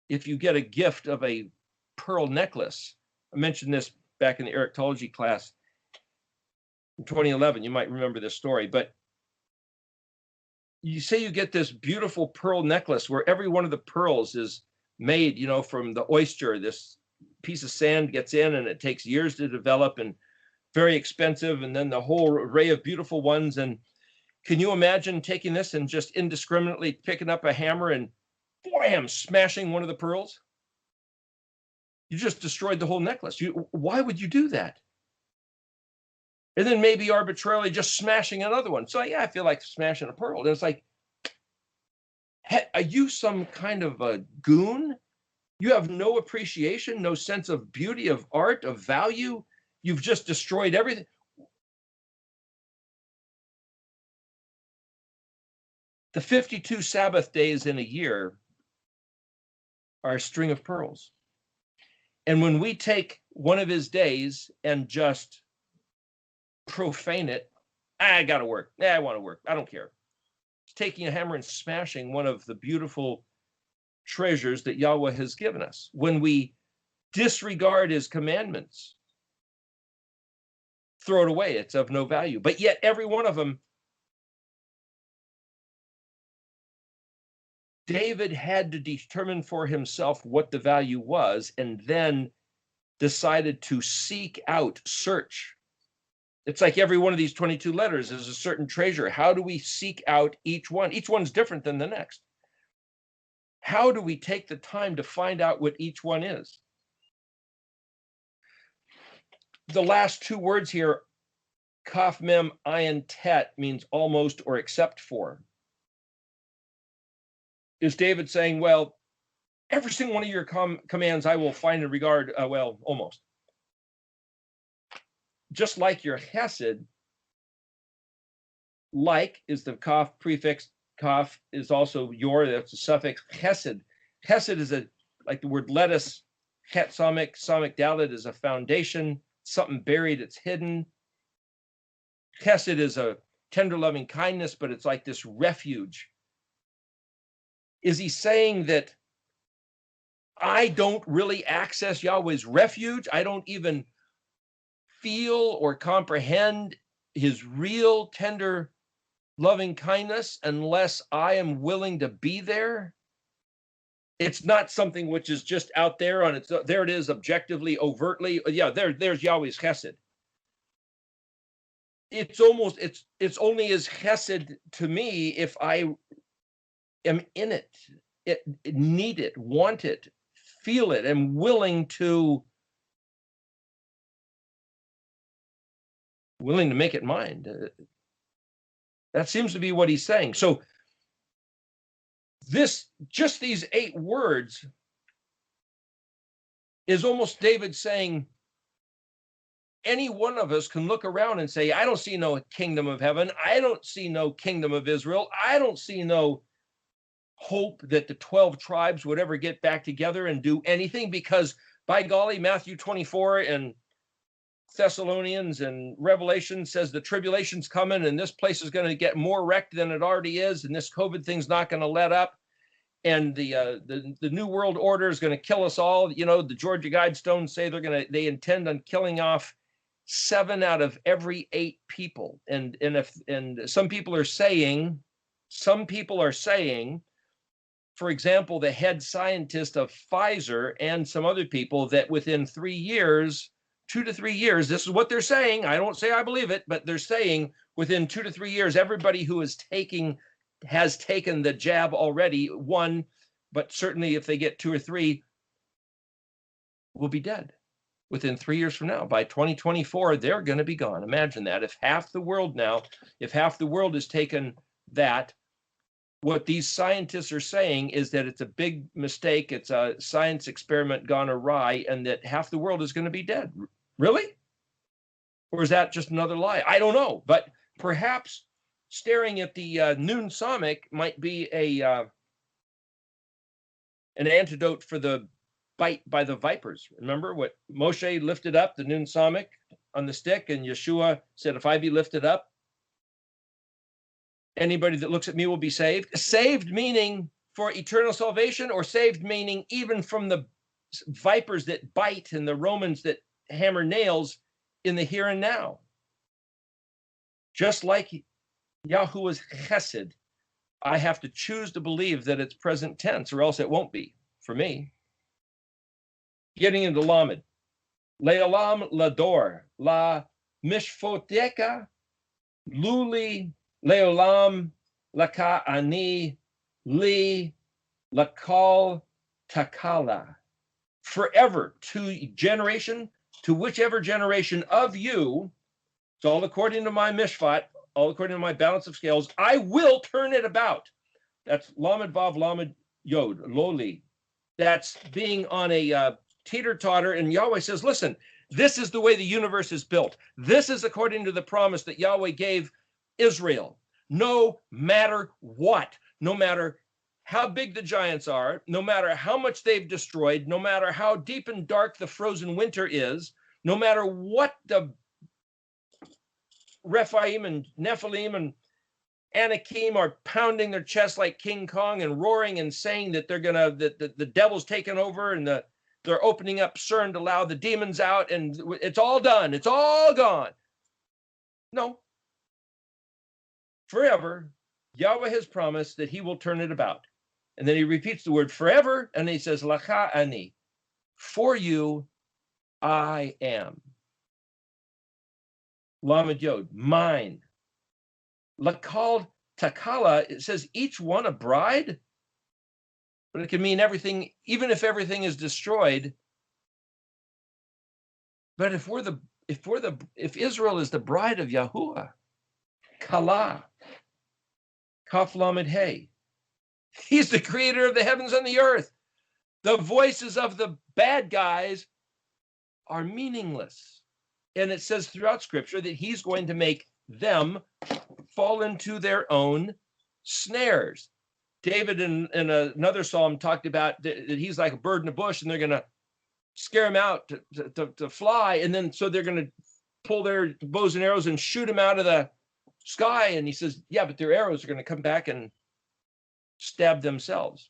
if you get a gift of a pearl necklace. I mentioned this back in the Eriktology class in 2011. You might remember this story, but you say you get this beautiful pearl necklace where every one of the pearls is made, you know, from the oyster. This piece of sand gets in and it takes years to develop and very expensive, and then the whole array of beautiful ones. And can you imagine taking this and just indiscriminately picking up a hammer and bam, smashing one of the pearls? You just destroyed the whole necklace. Why would you do that? And then maybe arbitrarily just smashing another one. So yeah, I feel like smashing a pearl. And it's like, are you some kind of a goon? You have no appreciation, no sense of beauty, of art, of value. You've just destroyed everything. The 52 Sabbath days in a year are a string of pearls. And when we take one of his days and just profane it, I got to work. I want to work. I don't care. It's taking a hammer and smashing one of the beautiful treasures that Yahweh has given us. When we disregard his commandments, throw it away. It's of no value. But yet every one of them, David had to determine for himself what the value was, and then decided to seek out, search. It's like every one of these 22 letters is a certain treasure. How do we seek out each one? Each one's different than the next. How do we take the time to find out what each one is? The last two words here, kaf mem ayin tet, means almost or except for. Is David saying, well, every single one of your commands I will find and regard, well, almost. Just like your chesed, like is the kaf prefix, kaf is also your, that's a suffix, chesed. Chesed is like the word lettuce, chet samik, samik dalet is a foundation, something buried, it's hidden. Chesed is a tender loving kindness, but it's like this refuge. Is he saying that I don't really access Yahweh's refuge? I don't even feel or comprehend his real tender loving kindness unless I am willing to be there? It's not something which is just out there on its, there it is, objectively, overtly. Yeah, there's Yahweh's chesed. It's almost, it's only his chesed to me if I am in it, need it, want it, feel it, am willing to make it mine. That seems to be what he's saying. So just these 8 words is almost David saying, any one of us can look around and say, I don't see no kingdom of heaven. I don't see no kingdom of Israel. I don't see no hope that the 12 tribes would ever get back together and do anything, because by golly, Matthew 24 and Thessalonians and Revelation says the tribulation's coming and this place is going to get more wrecked than it already is, and this COVID thing's not going to let up, and the new world order is going to kill us all. You know, the Georgia Guidestones say they intend on killing off 7 out of every 8 people, and some people are saying, for example, the head scientist of Pfizer and some other people, that within 3 years, 2 to 3 years, this is what they're saying. I don't say I believe it, but they're saying within 2 to 3 years, everybody who has taken the jab already, 1, but certainly if they get 2 or 3, will be dead within 3 years from now. By 2024, they're going to be gone. Imagine that. If half the world has taken that, what these scientists are saying is that it's a big mistake. It's a science experiment gone awry, and that half the world is going to be dead. Really? Or is that just another lie? I don't know. But perhaps staring at the noon samik might be an antidote for the bite by the vipers. Remember what Moshe lifted up, the noon samik on the stick, and Yeshua said, if I be lifted up, anybody that looks at me will be saved. Saved meaning for eternal salvation, or saved meaning even from the vipers that bite and the Romans that hammer nails in the here and now. Just like Yahuwah's chesed, I have to choose to believe that it's present tense, or else it won't be for me. Getting into Lamed. Le'olam lador, la mishfoteka, luli le'olam laka ani li lakal takala. Forever, to whichever generation of you, it's all according to my mishpat, all according to my balance of scales, I will turn it about. That's Lamed Vav Lamed Yod, loli. That's being on a teeter-totter, and Yahweh says, listen, this is the way the universe is built. This is according to the promise that Yahweh gave Israel. No matter what, no matter how big the giants are, no matter how much they've destroyed, no matter how deep and dark the frozen winter is, no matter what the Rephaim and Nephilim and Anakim are pounding their chests like King Kong and roaring and saying that the devil's taken over, and they're opening up CERN to allow the demons out, and it's all done. It's all gone. No. Forever, Yahweh has promised that he will turn it about. And then he repeats the word forever, and he says, Lacha ani, for you I am. Lamed Yod, mine. Lakal Takala, it says each one a bride, but it can mean everything, even if everything is destroyed. But if Israel is the bride of Yahuwah, Kala, Kaf Lamed Hey, he's the creator of the heavens and the earth. The voices of the bad guys are meaningless. And it says throughout Scripture that he's going to make them fall into their own snares. David in another psalm talked about that he's like a bird in a bush, and they're going to scare him out to fly. And then so they're going to pull their bows and arrows and shoot him out of the sky. And he says, yeah, but their arrows are going to come back and stab themselves.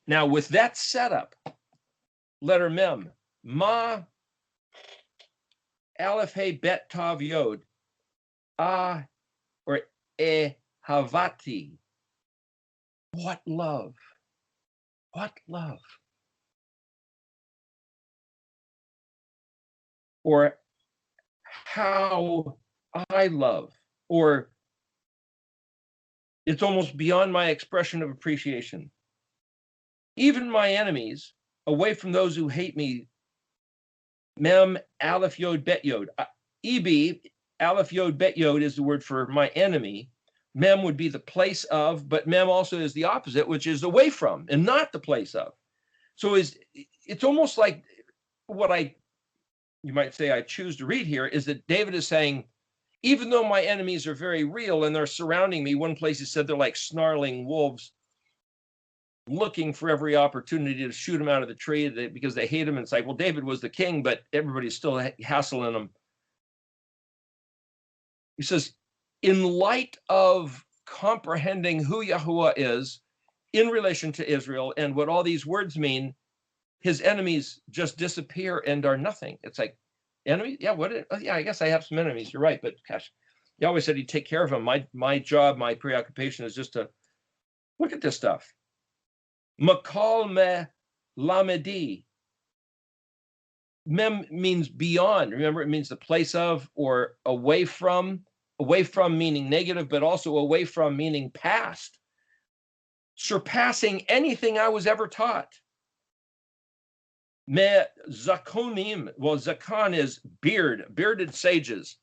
Now, with that setup, letter Mem, Ma, Aleph, Hey, Bet, Tav, Yod, Ah, or E, Havati. What love. What love. Or how I love. Or it's almost beyond my expression of appreciation. Even my enemies, away from those who hate me, Mem, Aleph, Yod, Bet, Yod. Ebi, Aleph, Yod, Bet, Yod is the word for my enemy. Mem would be the place of, but Mem also is the opposite, which is away from and not the place of. So it's almost like what you might say I choose to read here is that David is saying, even though my enemies are very real and they're surrounding me, one place he said they're like snarling wolves looking for every opportunity to shoot him out of the tree because they hate him. And it's like, well, David was the king, but everybody's still hassling him. He says, in light of comprehending who Yahuwah is in relation to Israel and what all these words mean, his enemies just disappear and are nothing. It's like, enemy? Yeah, yeah, I guess I have some enemies. You're right, but gosh, Yahweh said he'd take care of them. My job, my preoccupation is just to look at this stuff. Makal me lamedi. Mem means beyond. Remember, it means the place of or away from. Away from meaning negative, but also away from meaning past. Surpassing anything I was ever taught. Me zakonim. Well, zakan is bearded sages,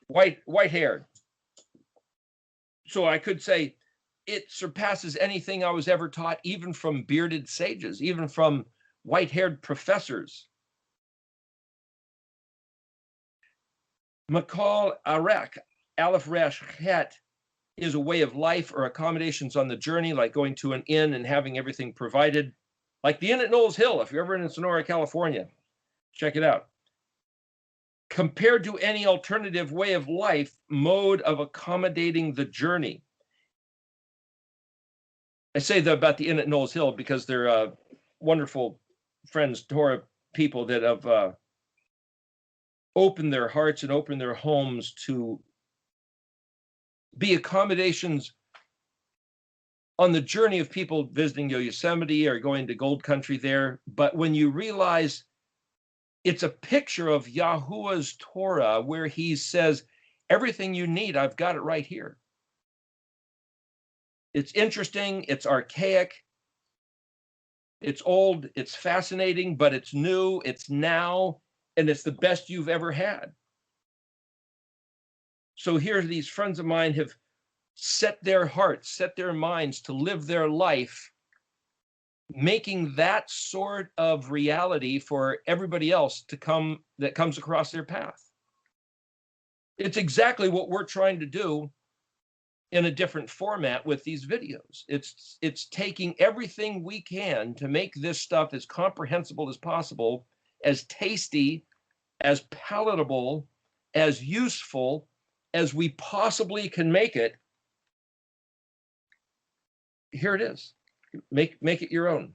white-haired. So I could say it surpasses anything I was ever taught, even from bearded sages, even from white-haired professors. Makal arek, Aleph Resh Het, is a way of life or accommodations on the journey, like going to an inn and having everything provided, like the inn at Knowles Hill. If you're ever in Sonora, California, check it out. Compared to any alternative way of life, mode of accommodating the journey. I say that about the inn at Knowles Hill because they're wonderful friends, Torah people that have opened their hearts and opened their homes to be accommodations on the journey of people visiting Yosemite or going to Gold Country there. But when you realize it's a picture of Yahuwah's Torah where he says, everything you need, I've got it right here. It's interesting, it's archaic, it's old, it's fascinating, but it's new, it's now, and it's the best you've ever had. So here these friends of mine have set their hearts, set their minds to live their life, making that sort of reality for everybody else to come that comes across their path. It's exactly what we're trying to do in a different format with these videos. It's taking everything we can to make this stuff as comprehensible as possible, as tasty, as palatable, as useful as we possibly can make it. Here it is. Make it your own.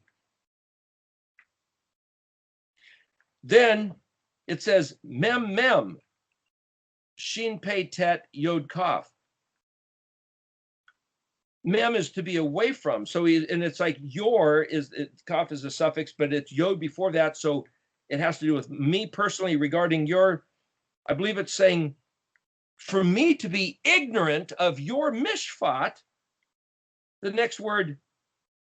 Then it says mem, shin pei tet yod kaf. Mem is to be away from. So and it's like yor is, kaf is a suffix, but it's yod before that. So it has to do with me personally regarding your, I believe it's saying, for me to be ignorant of your mishpat. The next word,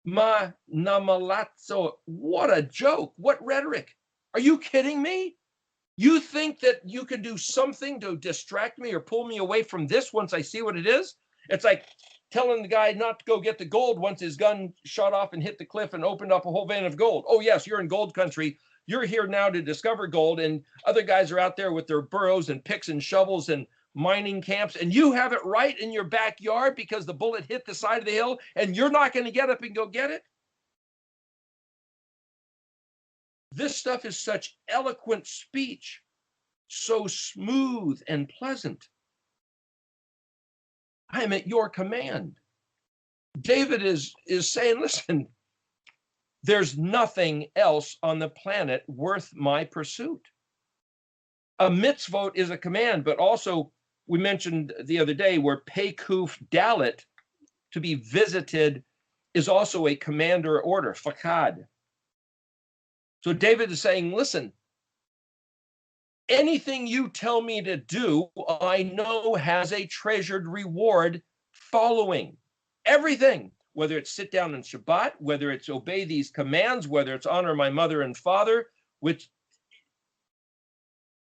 ma namalatzo. What a joke. What rhetoric. Are you kidding me? You think that you can do something to distract me or pull me away from this once I see what it is? It's like telling the guy not to go get the gold once his gun shot off and hit the cliff and opened up a whole vein of gold. Oh, yes, you're in gold country. You're here now to discover gold, and other guys are out there with their burros and picks and shovels and mining camps, and you have it right in your backyard because the bullet hit the side of the hill, and you're not going to get up and go get it? This stuff is such eloquent speech, so smooth and pleasant. I am at your command. David is saying, listen, there's nothing else on the planet worth my pursuit. A mitzvot is a command, but also we mentioned the other day where pekuf dalit, to be visited, is also a command or order, fakad. So David is saying, listen, anything you tell me to do, I know has a treasured reward following. Everything, whether it's sit down in Shabbat, whether it's obey these commands, whether it's honor my mother and father,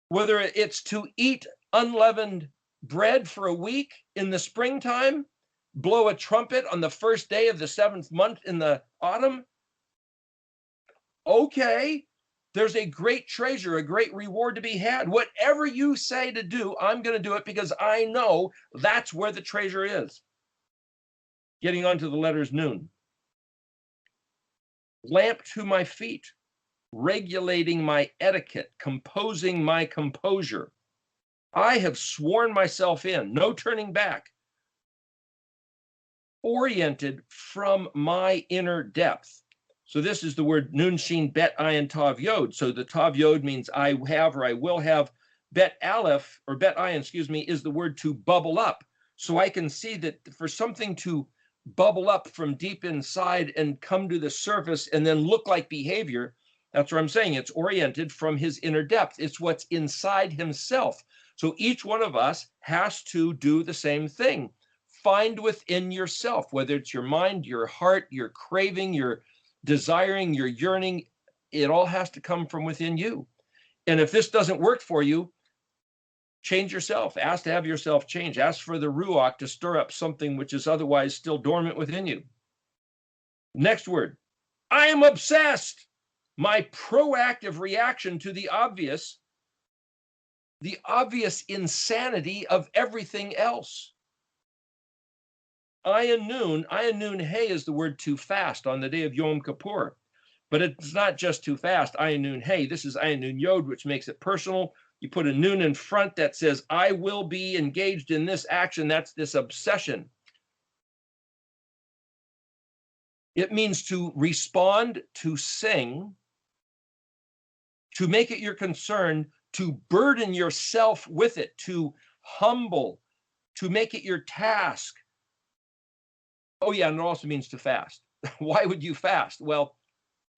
whether it's to eat unleavened bread for a week in the springtime, blow a trumpet on the first day of the 7th month in the autumn. Okay, there's a great treasure, a great reward to be had. Whatever you say to do, I'm going to do it because I know that's where the treasure is. Getting on to the letters nun. Lamp to my feet, regulating my etiquette, composing my composure. I have sworn myself in, no turning back, oriented from my inner depth. So this is the word nun shin bet ayin tav yod. So the tav yod means I have or I will have. Bet aleph or bet ayin, is the word to bubble up. So I can see that for something to bubble up from deep inside and come to the surface and then look like behavior, that's what I'm saying. It's oriented from his inner depth. It's what's inside himself. So each one of us has to do the same thing. Find within yourself, whether it's your mind, your heart, your craving, your desiring, your yearning, it all has to come from within you. And if this doesn't work for you, change yourself. Ask to have yourself change. Ask for the Ruach to stir up something which is otherwise still dormant within you. Next word, I am obsessed. My proactive reaction to the obvious insanity of everything else. Ayin nun hey is the word to fast on the day of Yom Kippur. But it's not just to fast, ayin nun hey. This is ayin nun yod, which makes it personal. You put a nun in front that says, I will be engaged in this action. That's this obsession. It means to respond, to sing, to make it your concern, to burden yourself with it, to humble, to make it your task. Oh yeah, and it also means to fast. Why would you fast? Well,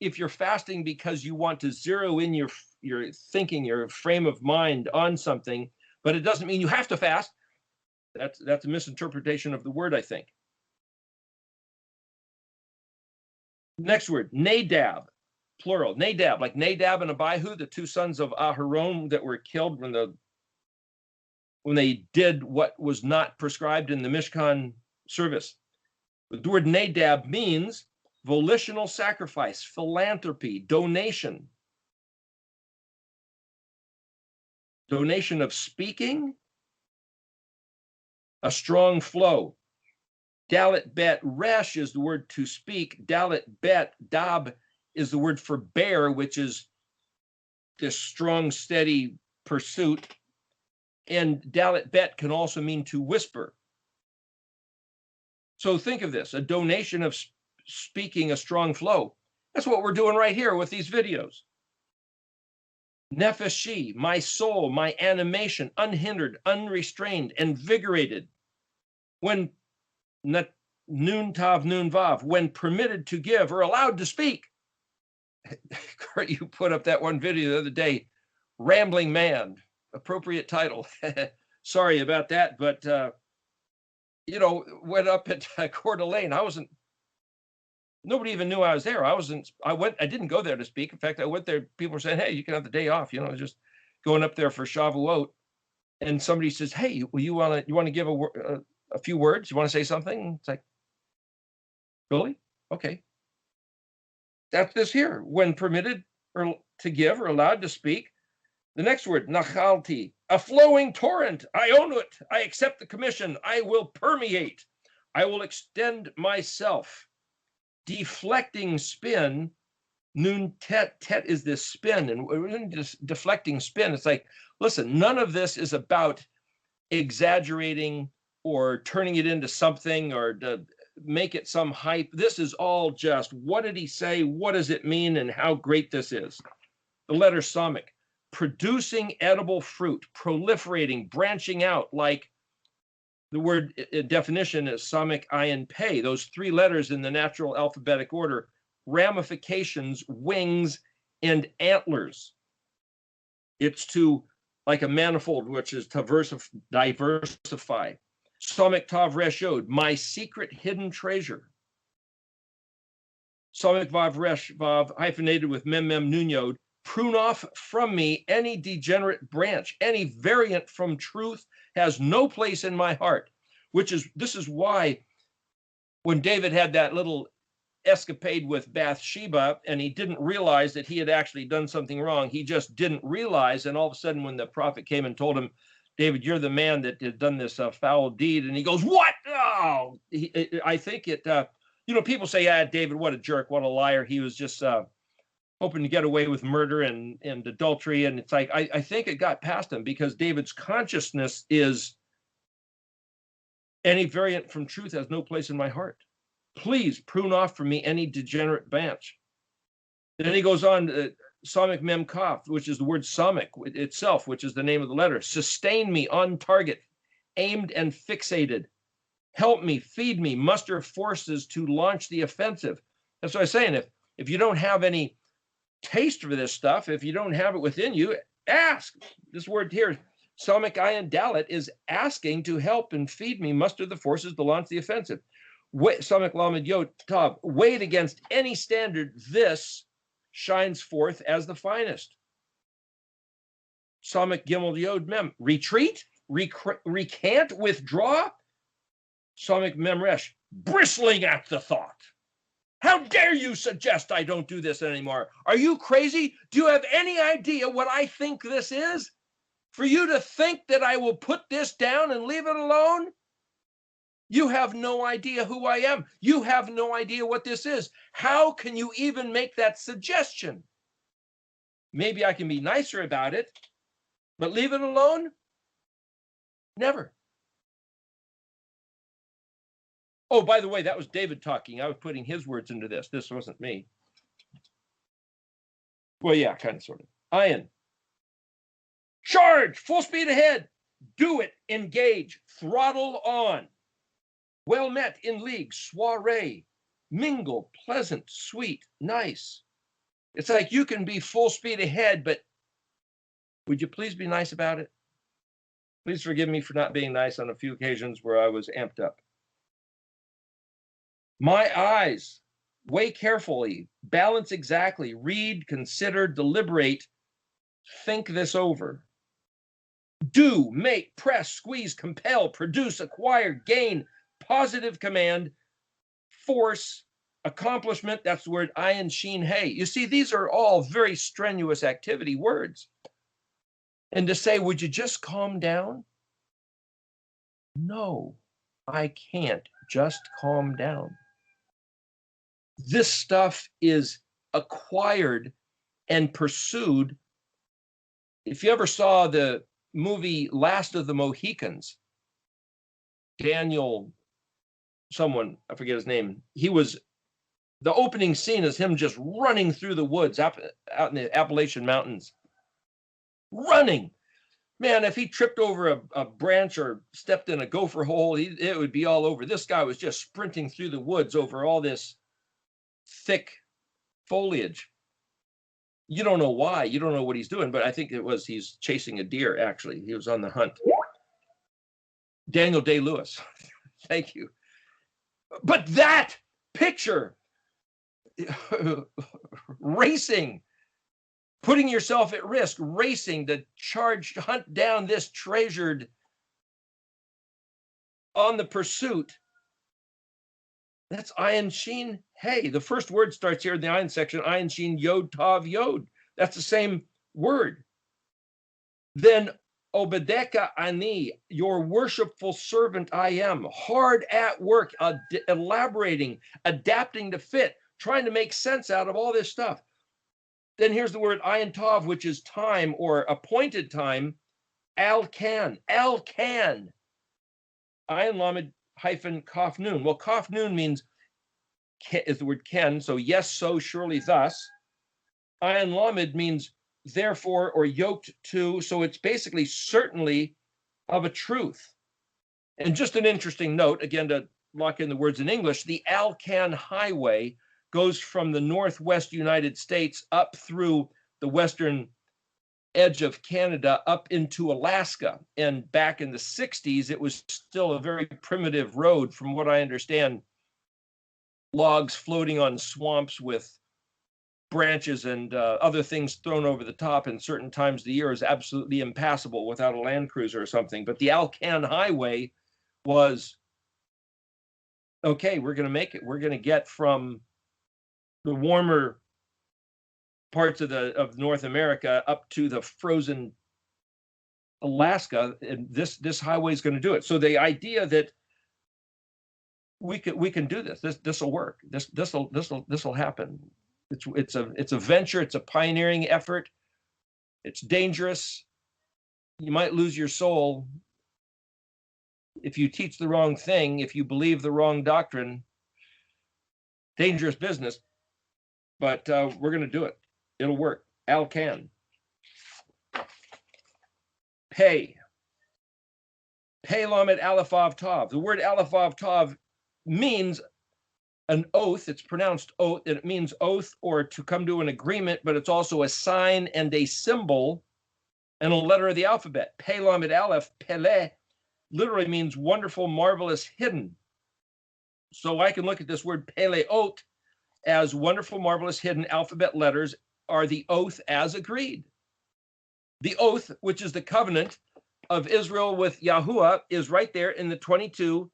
if you're fasting because you want to zero in your thinking, your frame of mind on something, but it doesn't mean you have to fast. That's a misinterpretation of the word, I think. Next word, Nadab, plural. Nadab, like Nadab and Abihu, the two sons of Aharon that were killed when they did what was not prescribed in the Mishkan service. The word Nadab means volitional sacrifice, philanthropy, donation. Donation of speaking, a strong flow. Dalet bet resh is the word to speak. Dalet bet dab is the word for bear, which is this strong, steady pursuit. And dalet bet can also mean to whisper. So think of this, a donation of speaking, a strong flow. That's what we're doing right here with these videos. Nefeshi, my soul, my animation, unhindered, unrestrained, invigorated. When Nun Tav Nun Vav, when permitted to give or allowed to speak. Kurt, you put up that one video the other day, Rambling Man, appropriate title. Sorry about that, but went up at Coeur d'Alene. Nobody even knew I was there. I didn't go there to speak. In fact, I went there, people were saying, hey, you can have the day off, just going up there for Shavuot. And somebody says, hey, you want to give a few words? You want to say something? It's like, really? Okay. That's this here. When permitted or to give or allowed to speak. The next word, nachalti, a flowing torrent. I own it. I accept the commission. I will permeate. I will extend myself. Deflecting spin. Nun tet. Tet is this spin. And we're just deflecting spin. It's like, listen, none of this is about exaggerating or turning it into something or to make it some hype. This is all just, what did he say? What does it mean? And how great this is. The letter Samik, producing edible fruit, proliferating, branching out, like the word definition is Samik Ayin Pei, those three letters in the natural alphabetic order, ramifications, wings, and antlers. It's to, like a manifold, which is diversify. Samik Tav Resh Yod, my secret hidden treasure. Samik Vav Resh Vav, hyphenated with Mem Mem Nun Yod, prune off from me any degenerate branch, any variant from truth has no place in my heart, this is why when David had that little escapade with Bathsheba and he didn't realize that he had actually done something wrong, he just didn't realize, and all of a sudden when the prophet came and told him, David, you're the man that had done this foul deed, and he goes, what? Oh, I think it, people say, David, what a jerk, what a liar. He was just hoping to get away with murder and adultery. And it's like, I think it got past him because David's consciousness is any variant from truth has no place in my heart. Please prune off from me any degenerate branch. Then he goes on, Samik Mem Kaf, which is the word Samik itself, which is the name of the letter. Sustain me on target, aimed and fixated. Help me, feed me, muster forces to launch the offensive. That's what I'm saying. If you don't have any taste for this stuff, if you don't have it within you, ask. This word here, Samik Ayin Dalit, is asking to help and feed me, muster the forces to launch the offensive. Samik Lamed Yod Tav, weighed against any standard, this shines forth as the finest. Samik Gimel Yod Mem, retreat, recant, withdraw. Samik Mem Resh, bristling at the thought. How dare you suggest I don't do this anymore? Are you crazy? Do you have any idea what I think this is? For you to think that I will put this down and leave it alone? You have no idea who I am. You have no idea what this is. How can you even make that suggestion? Maybe I can be nicer about it, but leave it alone? Never. Oh, by the way, that was David talking. I was putting his words into this. This wasn't me. Well, yeah, kind of, sort of. Ayin. Charge, full speed ahead. Do it, engage, throttle on. Well met in league, soiree, mingle, pleasant, sweet, nice. It's like you can be full speed ahead, but would you please be nice about it? Please forgive me for not being nice on a few occasions where I was amped up. My eyes, weigh carefully, balance exactly, read, consider, deliberate, think this over. Do, make, press, squeeze, compel, produce, acquire, gain, positive command, force, accomplishment. That's the word ayin, sheen, hey. You see, these are all very strenuous activity words. And to say, would you just calm down? No, I can't just calm down. This stuff is acquired and pursued. If you ever saw the movie Last of the Mohicans, Daniel, someone, I forget his name, the opening scene is him just running through the woods out in the Appalachian Mountains. Running. Man, if he tripped over a branch or stepped in a gopher hole, it would be all over. This guy was just sprinting through the woods over all this thick foliage. You don't know why. You don't know what he's doing, but I think he's chasing a deer, actually. He was on the hunt. Daniel Day-Lewis. Thank you. But that picture, racing, putting yourself at risk, racing to hunt down this treasured on the pursuit. That's ayin shin hey. The first word starts here in the ayin section, ayin shin yod tav yod. That's the same word. Then obedeka ani, your worshipful servant I am, hard at work, elaborating, adapting to fit, trying to make sense out of all this stuff. Then here's the word ayin tav, which is time or appointed time, al-kan, ayin lamed hyphen kaf nun. Well, kaf nun means, is the word ken, so yes, so, surely, thus. Ayin lamed means therefore or yoked to, so it's basically certainly of a truth. And just an interesting note, again, to lock in the words in English, the Alcan Highway goes from the northwest United States up through the western edge of Canada up into Alaska. And back in the 60s, it was still a very primitive road, from what I understand, logs floating on swamps with branches and other things thrown over the top in certain times of the year is absolutely impassable without a Land Cruiser or something. But the Alcan Highway was, okay, we're going to make it. We're going to get from the warmer parts of North America up to the frozen Alaska, and this highway is going to do it. So the idea that we can do this will work. This will happen. It's a venture. It's a pioneering effort. It's dangerous. You might lose your soul if you teach the wrong thing, if you believe the wrong doctrine. Dangerous business, but we're going to do it. It'll work. Alcan. Pei lamed aleph tav. The word aleph tav means an oath. It's pronounced oath, and it means oath or to come to an agreement, but it's also a sign and a symbol and a letter of the alphabet. Pei lamed aleph, pele, literally means wonderful, marvelous, hidden. So I can look at this word peleot as wonderful, marvelous, hidden. Alphabet letters are the oath as agreed. The oath, which is the covenant of Israel with Yahuwah, is right there in the 22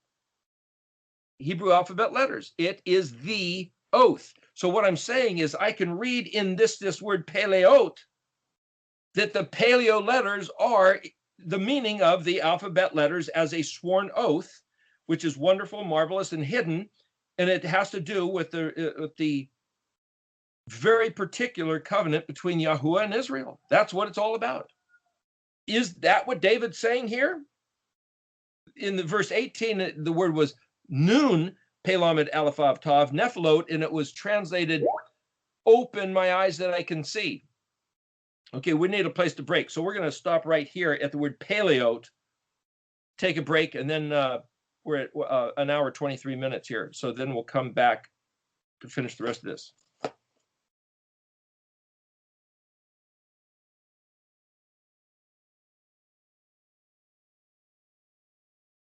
Hebrew alphabet letters. It is the oath. So what I'm saying is I can read in this word peleot that the paleo letters are the meaning of the alphabet letters as a sworn oath, which is wonderful, marvelous, and hidden. And it has to do with the very particular covenant between Yahuwah and Israel. That's what it's all about. Is that what David's saying here? In the verse 18, the word was nun, Pei lamed aleph tav, nephelot, and it was translated, open my eyes that I can see. Okay, we need a place to break. So we're going to stop right here at the word paleot, take a break, and then we're at an hour, 23 minutes here. So then we'll come back to finish the rest of this.